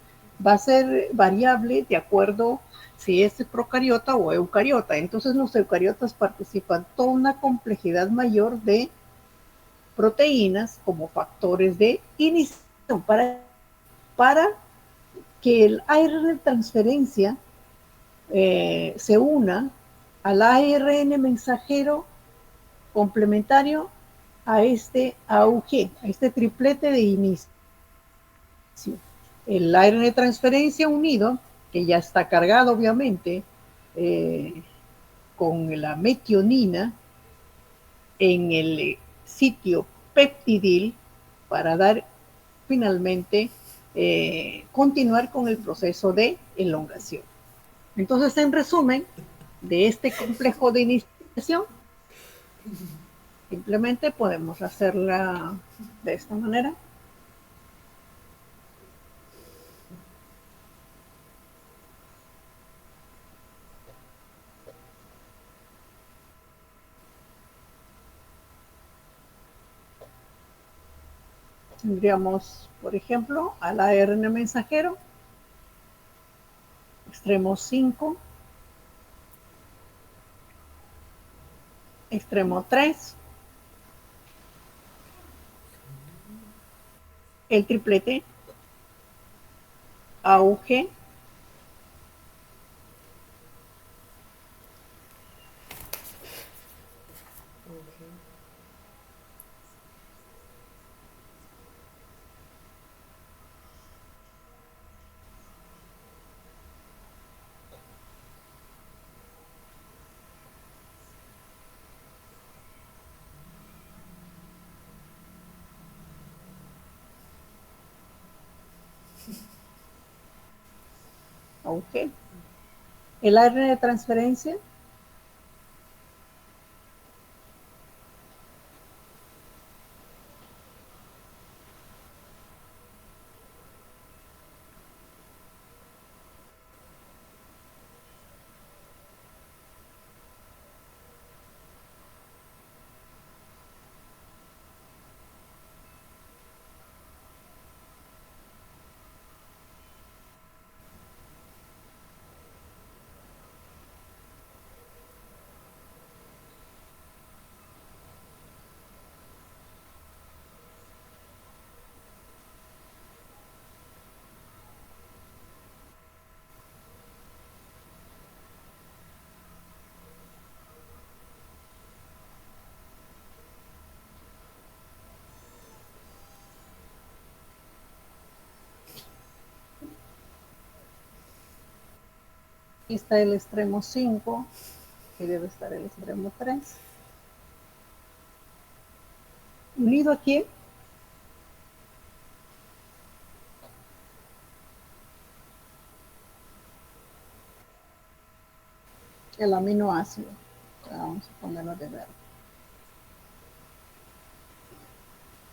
va a ser variable de acuerdo si es procariota o eucariota. Entonces los eucariotas participan toda una complejidad mayor de proteínas como factores de iniciación para que el ARN de transferencia se una al ARN mensajero complementario a este AUG, a este triplete de inicio. El ARN de transferencia unido, que ya está cargado obviamente con la metionina en el sitio peptidil para dar finalmente continuar con el proceso de elongación. Entonces, en resumen, de este complejo de iniciación, simplemente podemos hacerla de esta manera. Tendríamos, por ejemplo, al ARN mensajero, extremo 5, extremo 3, el triplete AUG, AUG, el ARN de transferencia, aquí está el extremo 5, que debe estar el extremo 3. Unido aquí, el aminoácido. Vamos a ponerlo de verde.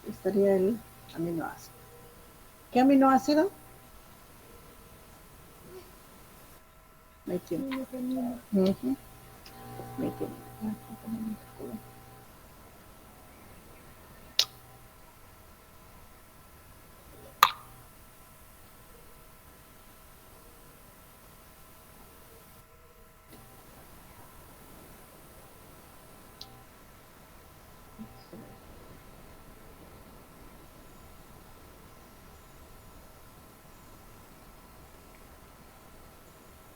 Estaría el aminoácido. ¿Qué aminoácido? Metionina. Uh-huh. Metionina.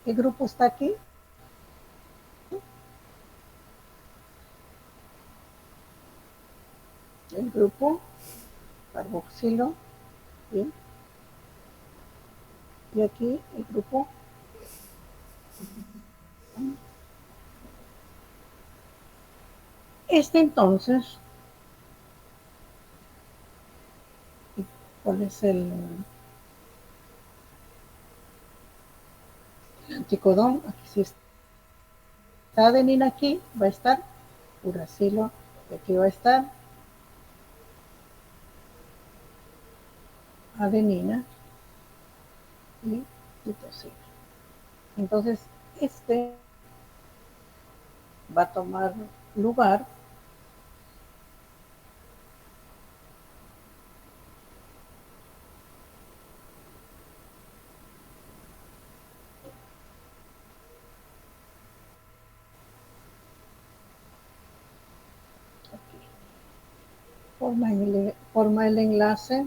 ¿Qué grupo está aquí? El grupo carboxilo. Bien. Y aquí el grupo. Este entonces, ¿cuál es el anticodón? Aquí sí está adenina, aquí va a estar uracilo, y aquí va a estar adenina y citosina. Entonces, este va a tomar lugar aquí. Forma el enlace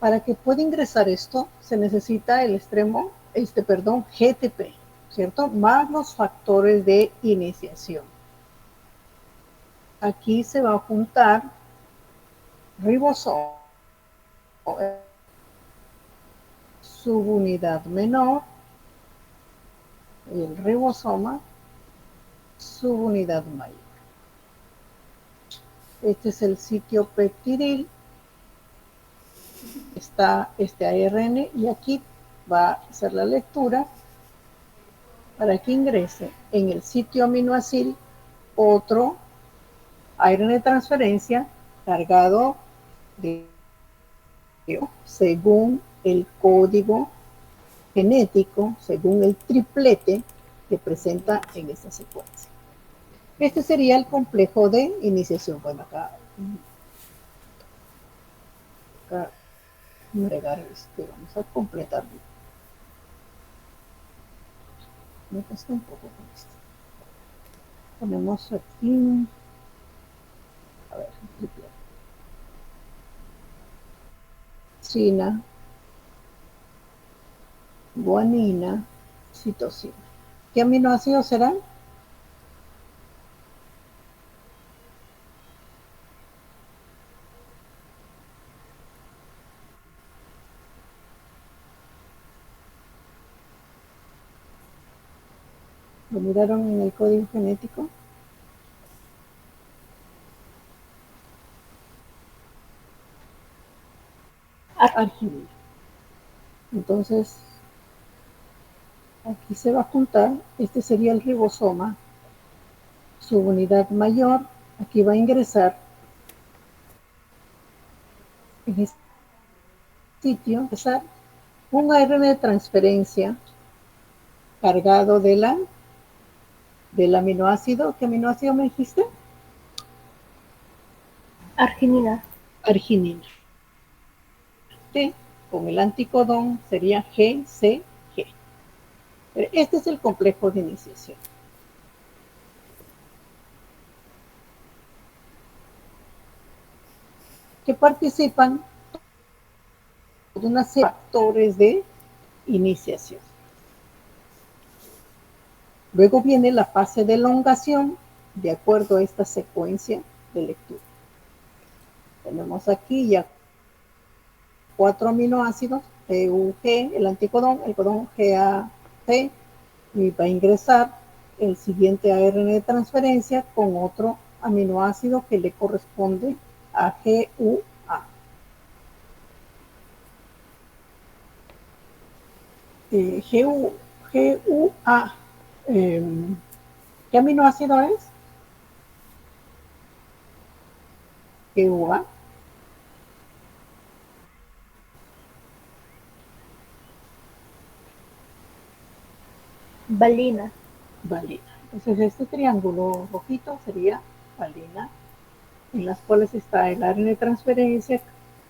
para que pueda ingresar esto, se necesita el extremo, GTP, ¿cierto? Más los factores de iniciación. Aquí se va a juntar ribosoma, subunidad menor, y el ribosoma, subunidad mayor. Este es el sitio peptidil. Está este ARN y aquí va a hacer la lectura para que ingrese en el sitio aminoácido otro ARN de transferencia cargado de según el código genético, según el triplete que presenta en esta secuencia. Este sería el complejo de iniciación. Bueno, acá agregar vamos a completarlo. Me cuesta un poco con esto. Ponemos aquí, a ver, triple. Cina, guanina, citosina. ¿Qué aminoácidos serán? ¿Lo miraron en el código genético? Arginina. Entonces, aquí se va a juntar, este sería el ribosoma, subunidad mayor, aquí va a ingresar en este sitio, un ARN de transferencia cargado del aminoácido. ¿Qué aminoácido me dijiste? Arginina. Arginina. Con el anticodón sería GCG. Este es el complejo de iniciación. Que participan de una serie de factores de iniciación. Luego viene la fase de elongación de acuerdo a esta secuencia de lectura. Tenemos aquí ya 4 aminoácidos, GUG, el anticodón, el codón GAG, y va a ingresar el siguiente ARN de transferencia con otro aminoácido que le corresponde a GUA. GUA, ¿qué aminoácido es? GUA. Valina. Valina. Entonces este triángulo rojito sería valina, en las cuales está el ARN de transferencia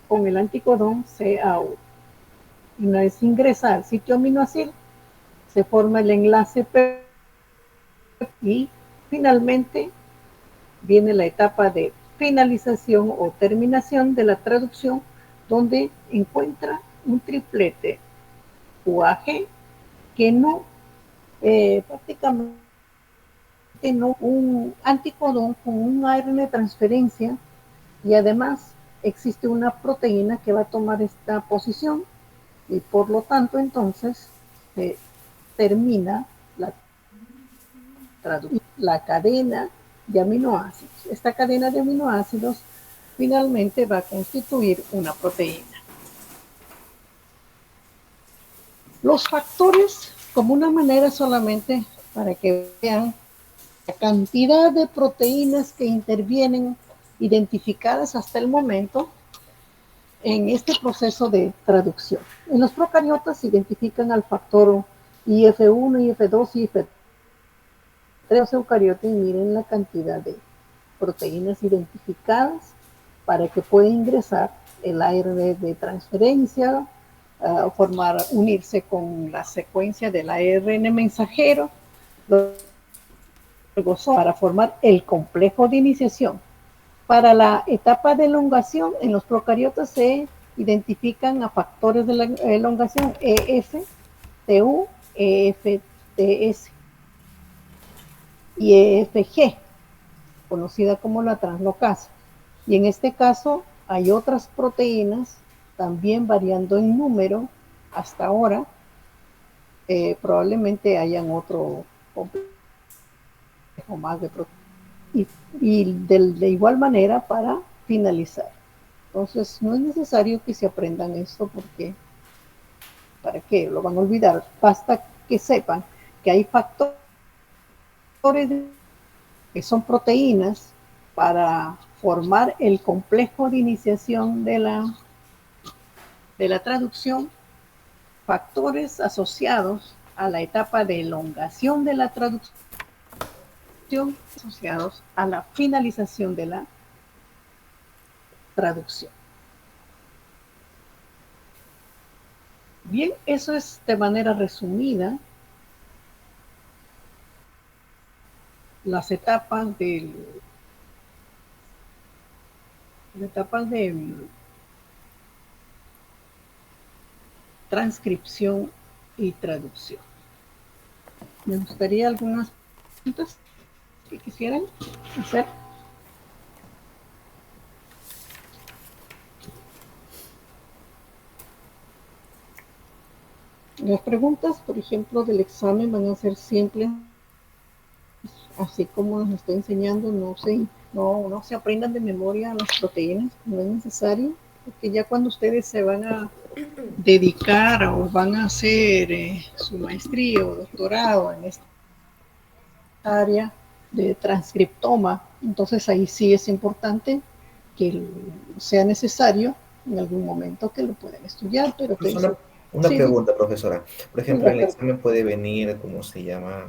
con el anticodón CAU. Y una vez ingresa al sitio aminoácido, se forma el enlace P y finalmente viene la etapa de finalización o terminación de la traducción, donde encuentra un triplete UAG que no prácticamente no un anticodón con un ARN de transferencia, y además existe una proteína que va a tomar esta posición y por lo tanto entonces termina la cadena de aminoácidos. Esta cadena de aminoácidos finalmente va a constituir una proteína. Los factores, como una manera solamente para que vean la cantidad de proteínas que intervienen identificadas hasta el momento en este proceso de traducción. En los procariotas se identifican al factor IF1, IF2, IF3. Los eucariotas, y miren la cantidad de proteínas identificadas para que pueda ingresar el ARN de transferencia, unirse con la secuencia del ARN mensajero, luego para formar el complejo de iniciación. Para la etapa de elongación, en los procariotas se identifican a factores de la elongación ES, TU, EFTS y EFG, conocida como la translocasa. Y en este caso hay otras proteínas también variando en número hasta ahora. Probablemente hayan otro complejo más de proteínas. Y de igual manera para finalizar. Entonces no es necesario que se aprendan esto porque ¿para qué? Lo van a olvidar. Basta que sepan que hay factores que son proteínas para formar el complejo de iniciación de la traducción, factores asociados a la etapa de elongación de la traducción, asociados a la finalización de la traducción. Bien, eso es de manera resumida las etapas de transcripción y traducción. Me gustaría algunas preguntas que quisieran hacer. Las preguntas, por ejemplo, del examen van a ser simples, así como nos estoy enseñando, no se aprendan de memoria las proteínas, no es necesario, porque ya cuando ustedes se van a dedicar o van a hacer su maestría o doctorado en esta área de transcriptoma, entonces ahí sí es importante que sea necesario en algún momento que lo puedan estudiar, pero Pues que una sí, pregunta, profesora. Por ejemplo, en el examen puede venir, ¿cómo se llama?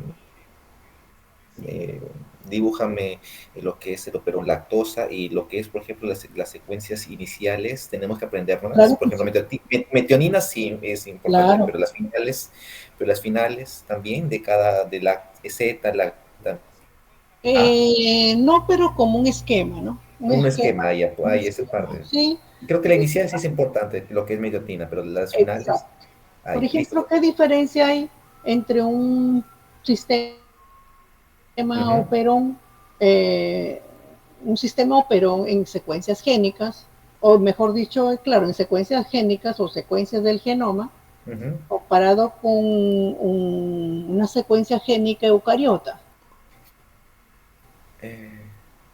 Dibújame lo que es el operón lactosa y lo que es, por ejemplo, las secuencias iniciales, tenemos que aprenderlas. Claro, Por ejemplo, metionina sí es importante, claro. pero las finales también de la Z, No, pero como un esquema, ¿no? un esquema ahí, Un ahí esa esquema, parte. sí. Creo que la inicial sí es importante, lo que es metionina, pero las finales, Exacto. Por ahí, listo. ejemplo, ¿qué diferencia hay entre un sistema operón, en secuencias génicas, o mejor dicho, claro, en secuencias génicas o secuencias del genoma, comparado con una secuencia génica eucariota?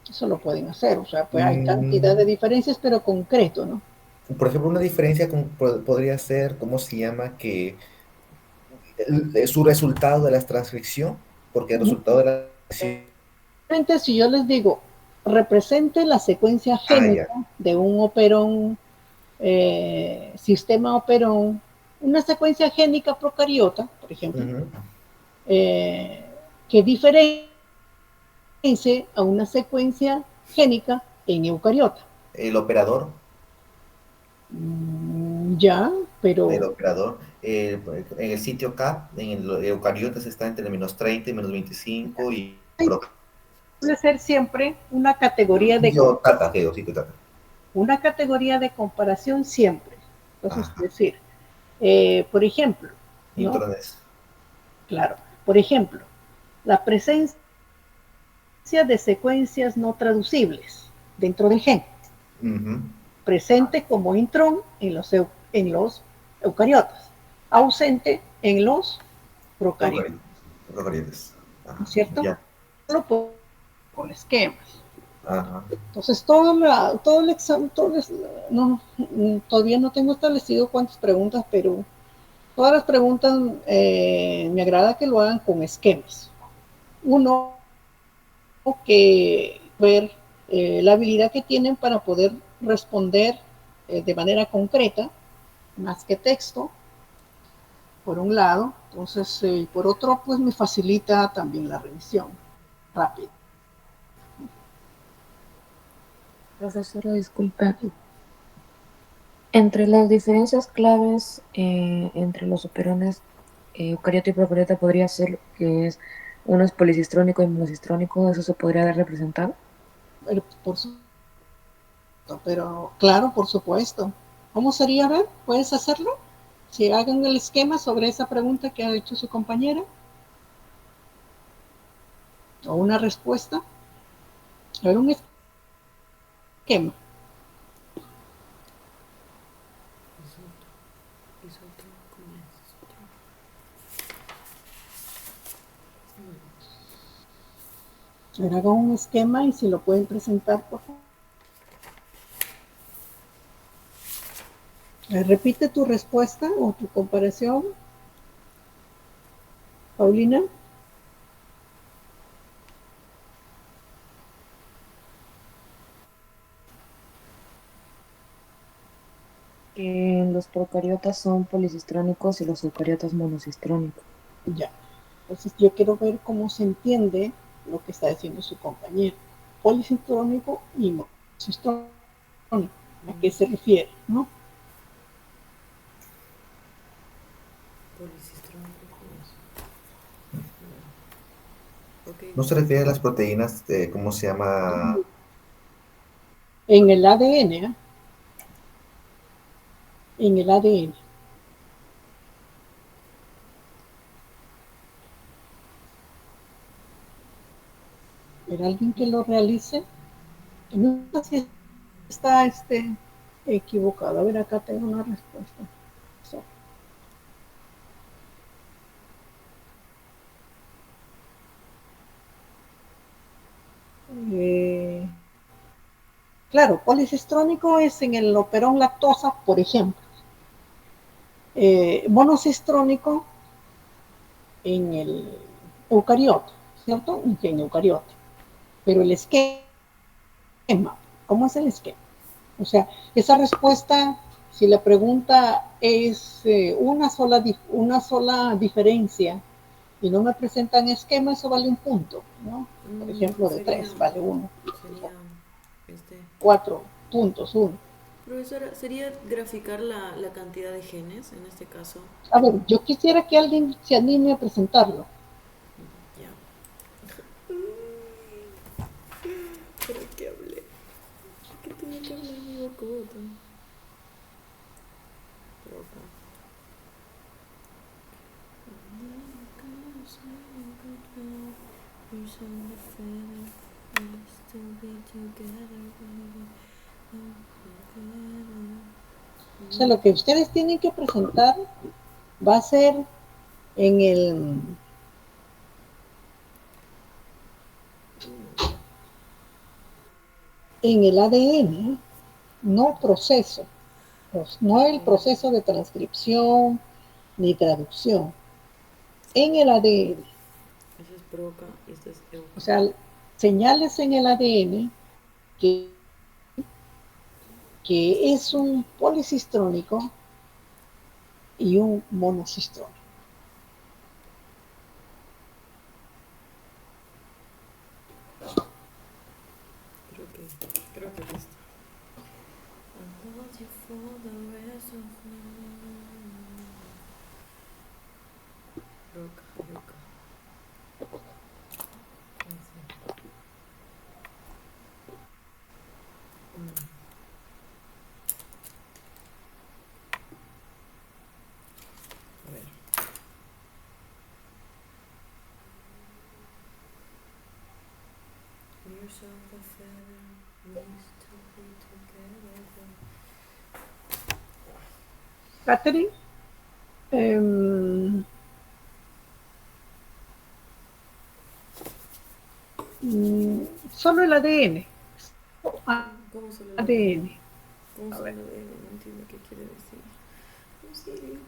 Eso lo pueden hacer, o sea, pues hay cantidad de diferencias, pero concreto, ¿no? Por ejemplo, una diferencia podría ser, ¿cómo se llama? Que su resultado de la transcripción, porque el resultado de la transcripción... Si yo les digo, represente la secuencia Ah, ya. génica de un operón, sistema operón, una secuencia génica procariota, por ejemplo, que diferencie a una secuencia génica en eucariota. El operador. Ya, pero... El operador. En el sitio K, en el eucariotas está entre menos 30 y menos 25 y... Puede ser siempre una categoría de... Una categoría de comparación siempre. Entonces, es decir, por ejemplo, ¿no? Claro, por ejemplo, la presencia de secuencias no traducibles dentro del gen, presente como intrón en los eucariotas, ausente en los procariotas. ¿No es cierto? Solo por esquemas. Entonces, todo el examen, todavía no tengo establecido cuántas preguntas, pero todas las preguntas me agrada que lo hagan con esquemas. Uno, que ver la habilidad que tienen para poder responder de manera concreta, más que texto, por un lado. Entonces, por otro, pues me facilita también la revisión rápida. Profesora, disculpe. Entre las diferencias claves entre los operones eucariota y procariota podría ser que es uno es policistrónico y monocistrónico, ¿eso se podría representar? Pero claro, por supuesto. ¿Cómo sería? A ver, ¿puedes hacerlo? Si hagan el esquema sobre esa pregunta que ha hecho su compañera. O una respuesta. A ver, un esquema. ¿Cómo es? A ver, hagan un esquema y si lo pueden presentar, por favor. Repite tu respuesta o tu comparación, Paulina. Que los procariotas son policistrónicos y los eucariotas monocistrónicos. Ya. Entonces yo quiero ver cómo se entiende lo que está diciendo su compañero. Policistrónico y monocistrónico. ¿A qué se refiere? ¿No? Policistrónico. Ok. No se refiere a las proteínas, ¿cómo se llama? En el ADN, ¿eh? En el ADN. ¿Era alguien que lo realice? No sé si está equivocado. A ver, acá tengo una respuesta. So, claro, policistrónico es en el operón lactosa, por ejemplo. Monocistrónico en el eucariote, ¿cierto? En eucariote. Pero el esquema, ¿cómo es el esquema? O sea, esa respuesta, si la pregunta es una sola diferencia y no me presentan esquema, eso vale un punto, ¿no? Por ejemplo, de 3 vale 1. Sería 4 puntos, 1. Profesora, ¿sería graficar la cantidad de genes en este caso? A ver, yo quisiera que alguien se anime a presentarlo. Ya. ¿Pero qué hablé? ¿Qué tenía que hablar mi bocoto? O sea, lo que ustedes tienen que presentar va a ser en el ADN, no proceso, no el proceso de transcripción ni traducción, en el ADN. Ese es proca y este es euca. O sea, señales en el ADN que es un policistrónico y un monocistrónico. Creo que listo. Proca, euca. A ver. Yourself a feather, needs to be together. Catherine, solo el ADN. ¿Cómo solo el ADN. ¿Cómo solo el ADN? No entiendo qué quiere decir. Auxilio.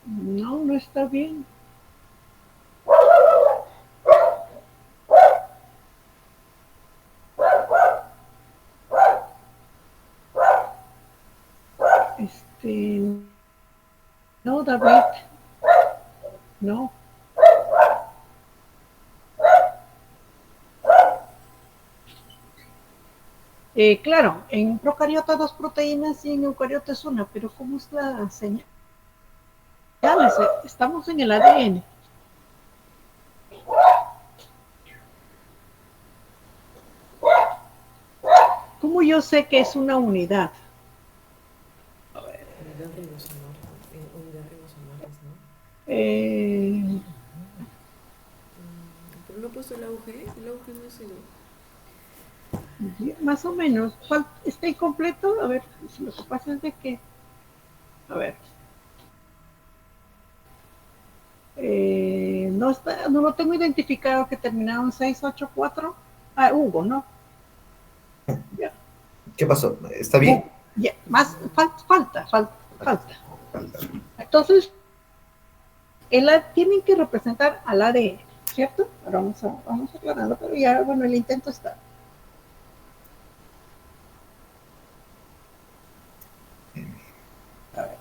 No, no está bien. No, David, no. Claro, en procariota dos proteínas y en eucariota es una, pero ¿cómo es la señal? Estamos en el ADN. ¿Cómo yo sé que es una unidad? Unidad ribosomal. Unidad ribosomal, ¿no? Pero no he puesto el AUG no es el... Más o menos. ¿Está incompleto? A ver, lo que pasa es de que... A ver. No lo tengo identificado que terminaba en 684. Ah, Hugo, ¿no? Ya. ¿Qué pasó? ¿Está bien? Ya, más falta. Entonces, tienen que representar al ADN, ¿cierto? Ahora vamos aclarando, pero ya, bueno, el intento está. A ver.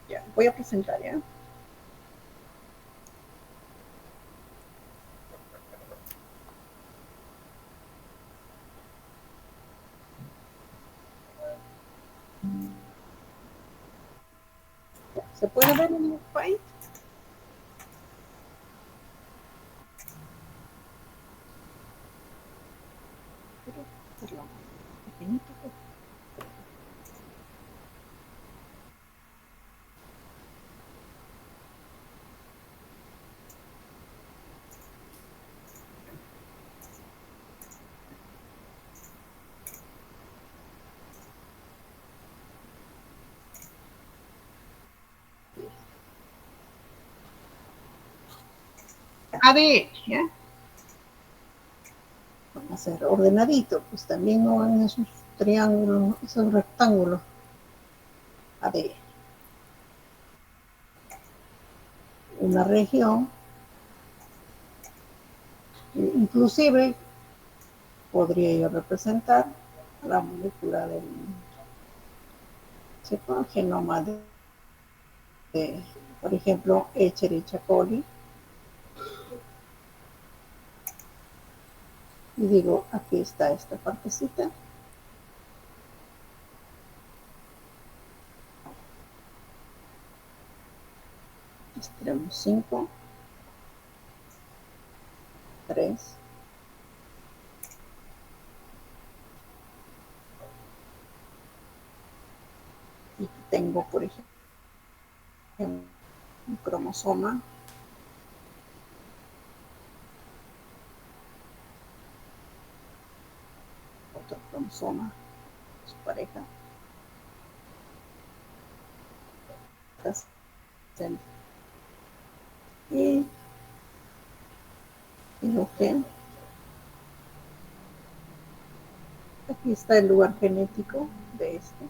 Ya, voy a presentar, ¿ya? ¿Se puede ver en el país? ADN, ¿ya? Van a ser ordenadito, pues también no van esos triángulos, esos rectángulos. ADN. Una región, inclusive podría yo representar la molécula del genoma de, por ejemplo, Escherichia coli. Y digo, aquí está esta partecita. Extremo 5, 3, y tengo, por ejemplo, un cromosoma, otro cromosoma, su pareja, y lo que aquí está el lugar genético de este,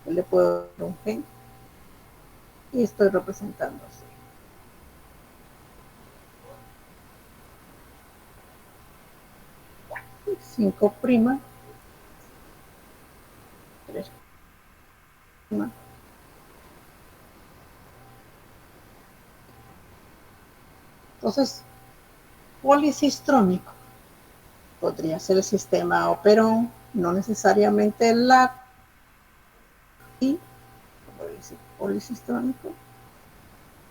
le puedo dar un gen y estoy representando así. 5', 3'. Entonces, policistrónico podría ser el sistema Operon, no necesariamente la y policistrónico.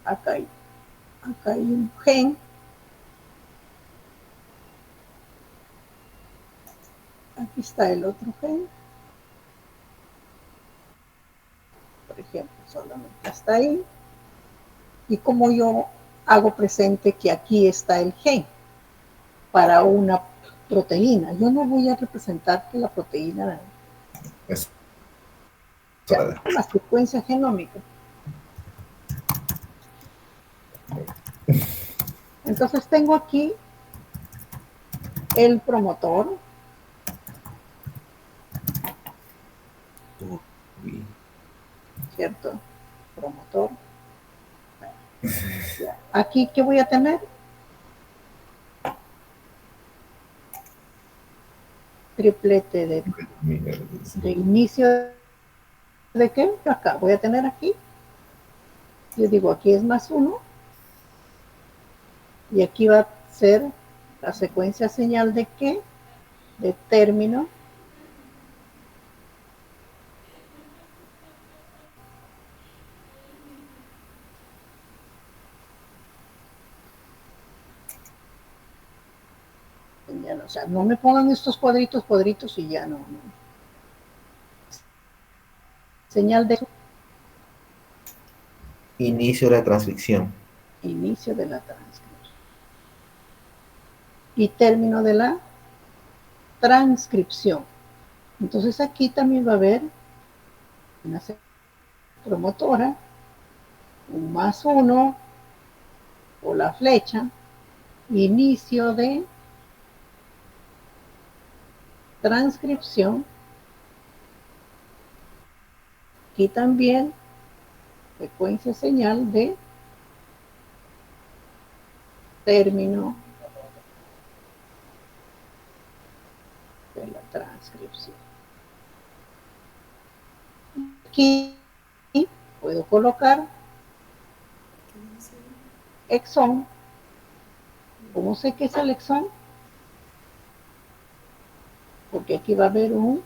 Acá hay un gen. Aquí está el otro gen. Por ejemplo, solamente está ahí. Y como yo hago presente que aquí está el gen para una proteína, yo no voy a representar que la proteína Eso. La secuencia genómica. Entonces tengo aquí el promotor, ¿cierto? Promotor. Aquí, ¿qué voy a tener? triplete de inicio de qué, acá voy a tener aquí, yo digo aquí es más 1 y aquí va a ser la secuencia señal de qué, de término señal, o sea, no me pongan estos cuadritos y ya no. Señal de Inicio de la transcripción. inicio de la transcripción y término de la transcripción. Entonces aquí también va a haber una promotora, un más 1 o la flecha, inicio de transcripción. Aquí también secuencia señal de término de la transcripción. Aquí puedo colocar exón. ¿Cómo sé que es el exón? Porque aquí va a haber un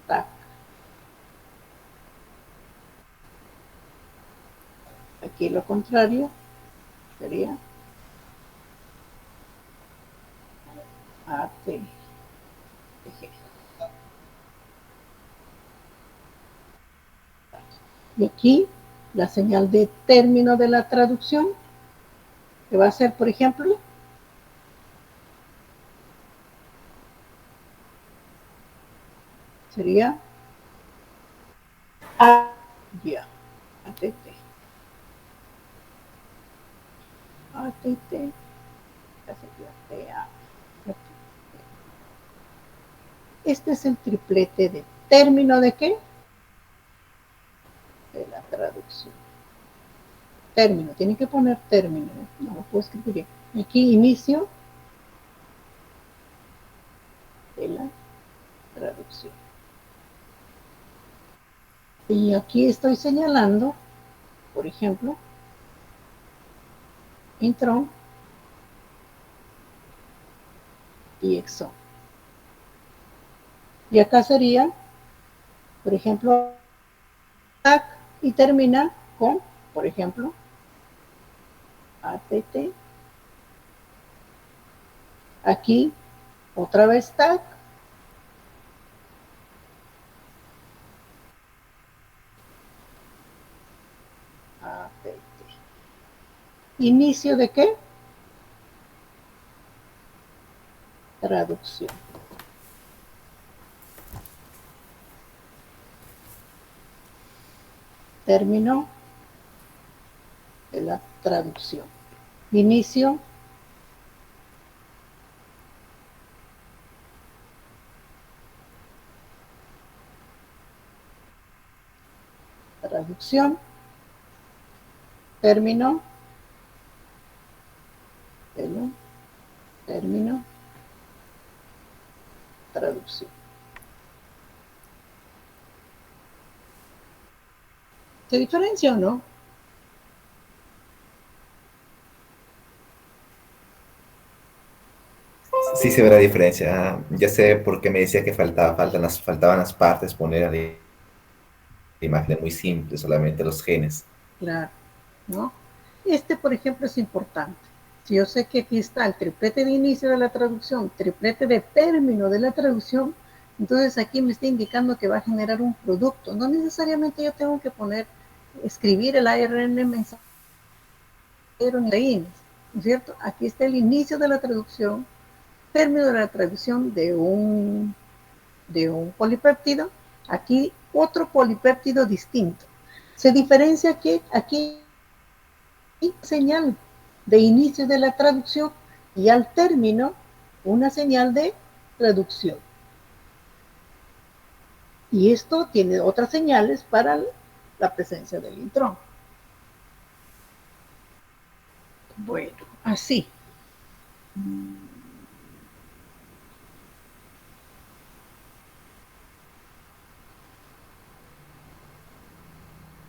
tag. Aquí lo contrario sería ATG. Y aquí la señal de término de la traducción, que va a ser, por ejemplo, sería ya, ATT. ATT. Este es el triplete de término de qué? De la traducción. Término, tiene que poner término, no lo puedo escribir. Aquí inicio de la traducción. Y aquí estoy señalando, por ejemplo, intro y exo. Y acá sería, por ejemplo, tag y termina con, por ejemplo, ATT. Aquí otra vez tag. ATT. ¿Inicio de qué? Traducción. Término de la traducción. Inicio traducción. Término de la término traducción. ¿Se diferencia o no? Sí se ve la diferencia. Ah, ya sé por qué me decía que faltaban las partes, poner la imagen muy simple, solamente los genes. Claro, ¿no? Este, por ejemplo, es importante. Si yo sé que aquí está el triplete de inicio de la traducción, triplete de término de la traducción, entonces aquí me está indicando que va a generar un producto. No necesariamente yo tengo que escribir el ARN mensajero ni proteínas, ¿no es cierto? Aquí está el inicio de la traducción, término de la traducción de un polipéptido, aquí otro polipéptido distinto. Se diferencia que aquí señal de inicio de la traducción y al término una señal de traducción. Y esto tiene otras señales para la presencia del intrón. Bueno, así.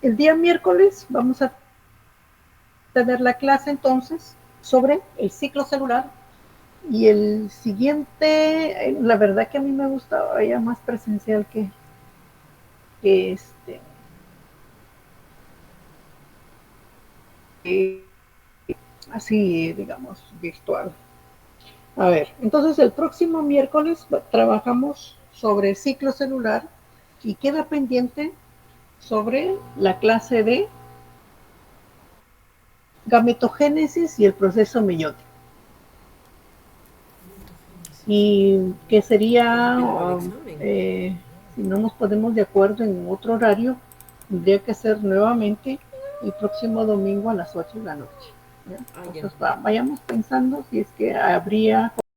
El día miércoles vamos a tener la clase entonces sobre el ciclo celular, y el siguiente, la verdad que a mí me gustaba ya más presencial que así, digamos, virtual. A ver, entonces el próximo miércoles trabajamos sobre ciclo celular y queda pendiente sobre la clase de gametogénesis y el proceso meiótico. Y que sería, si no nos ponemos de acuerdo en otro horario, tendría que ser nuevamente el próximo domingo a las 8 de la noche. ¿Ya? Entonces vayamos pensando si es que habría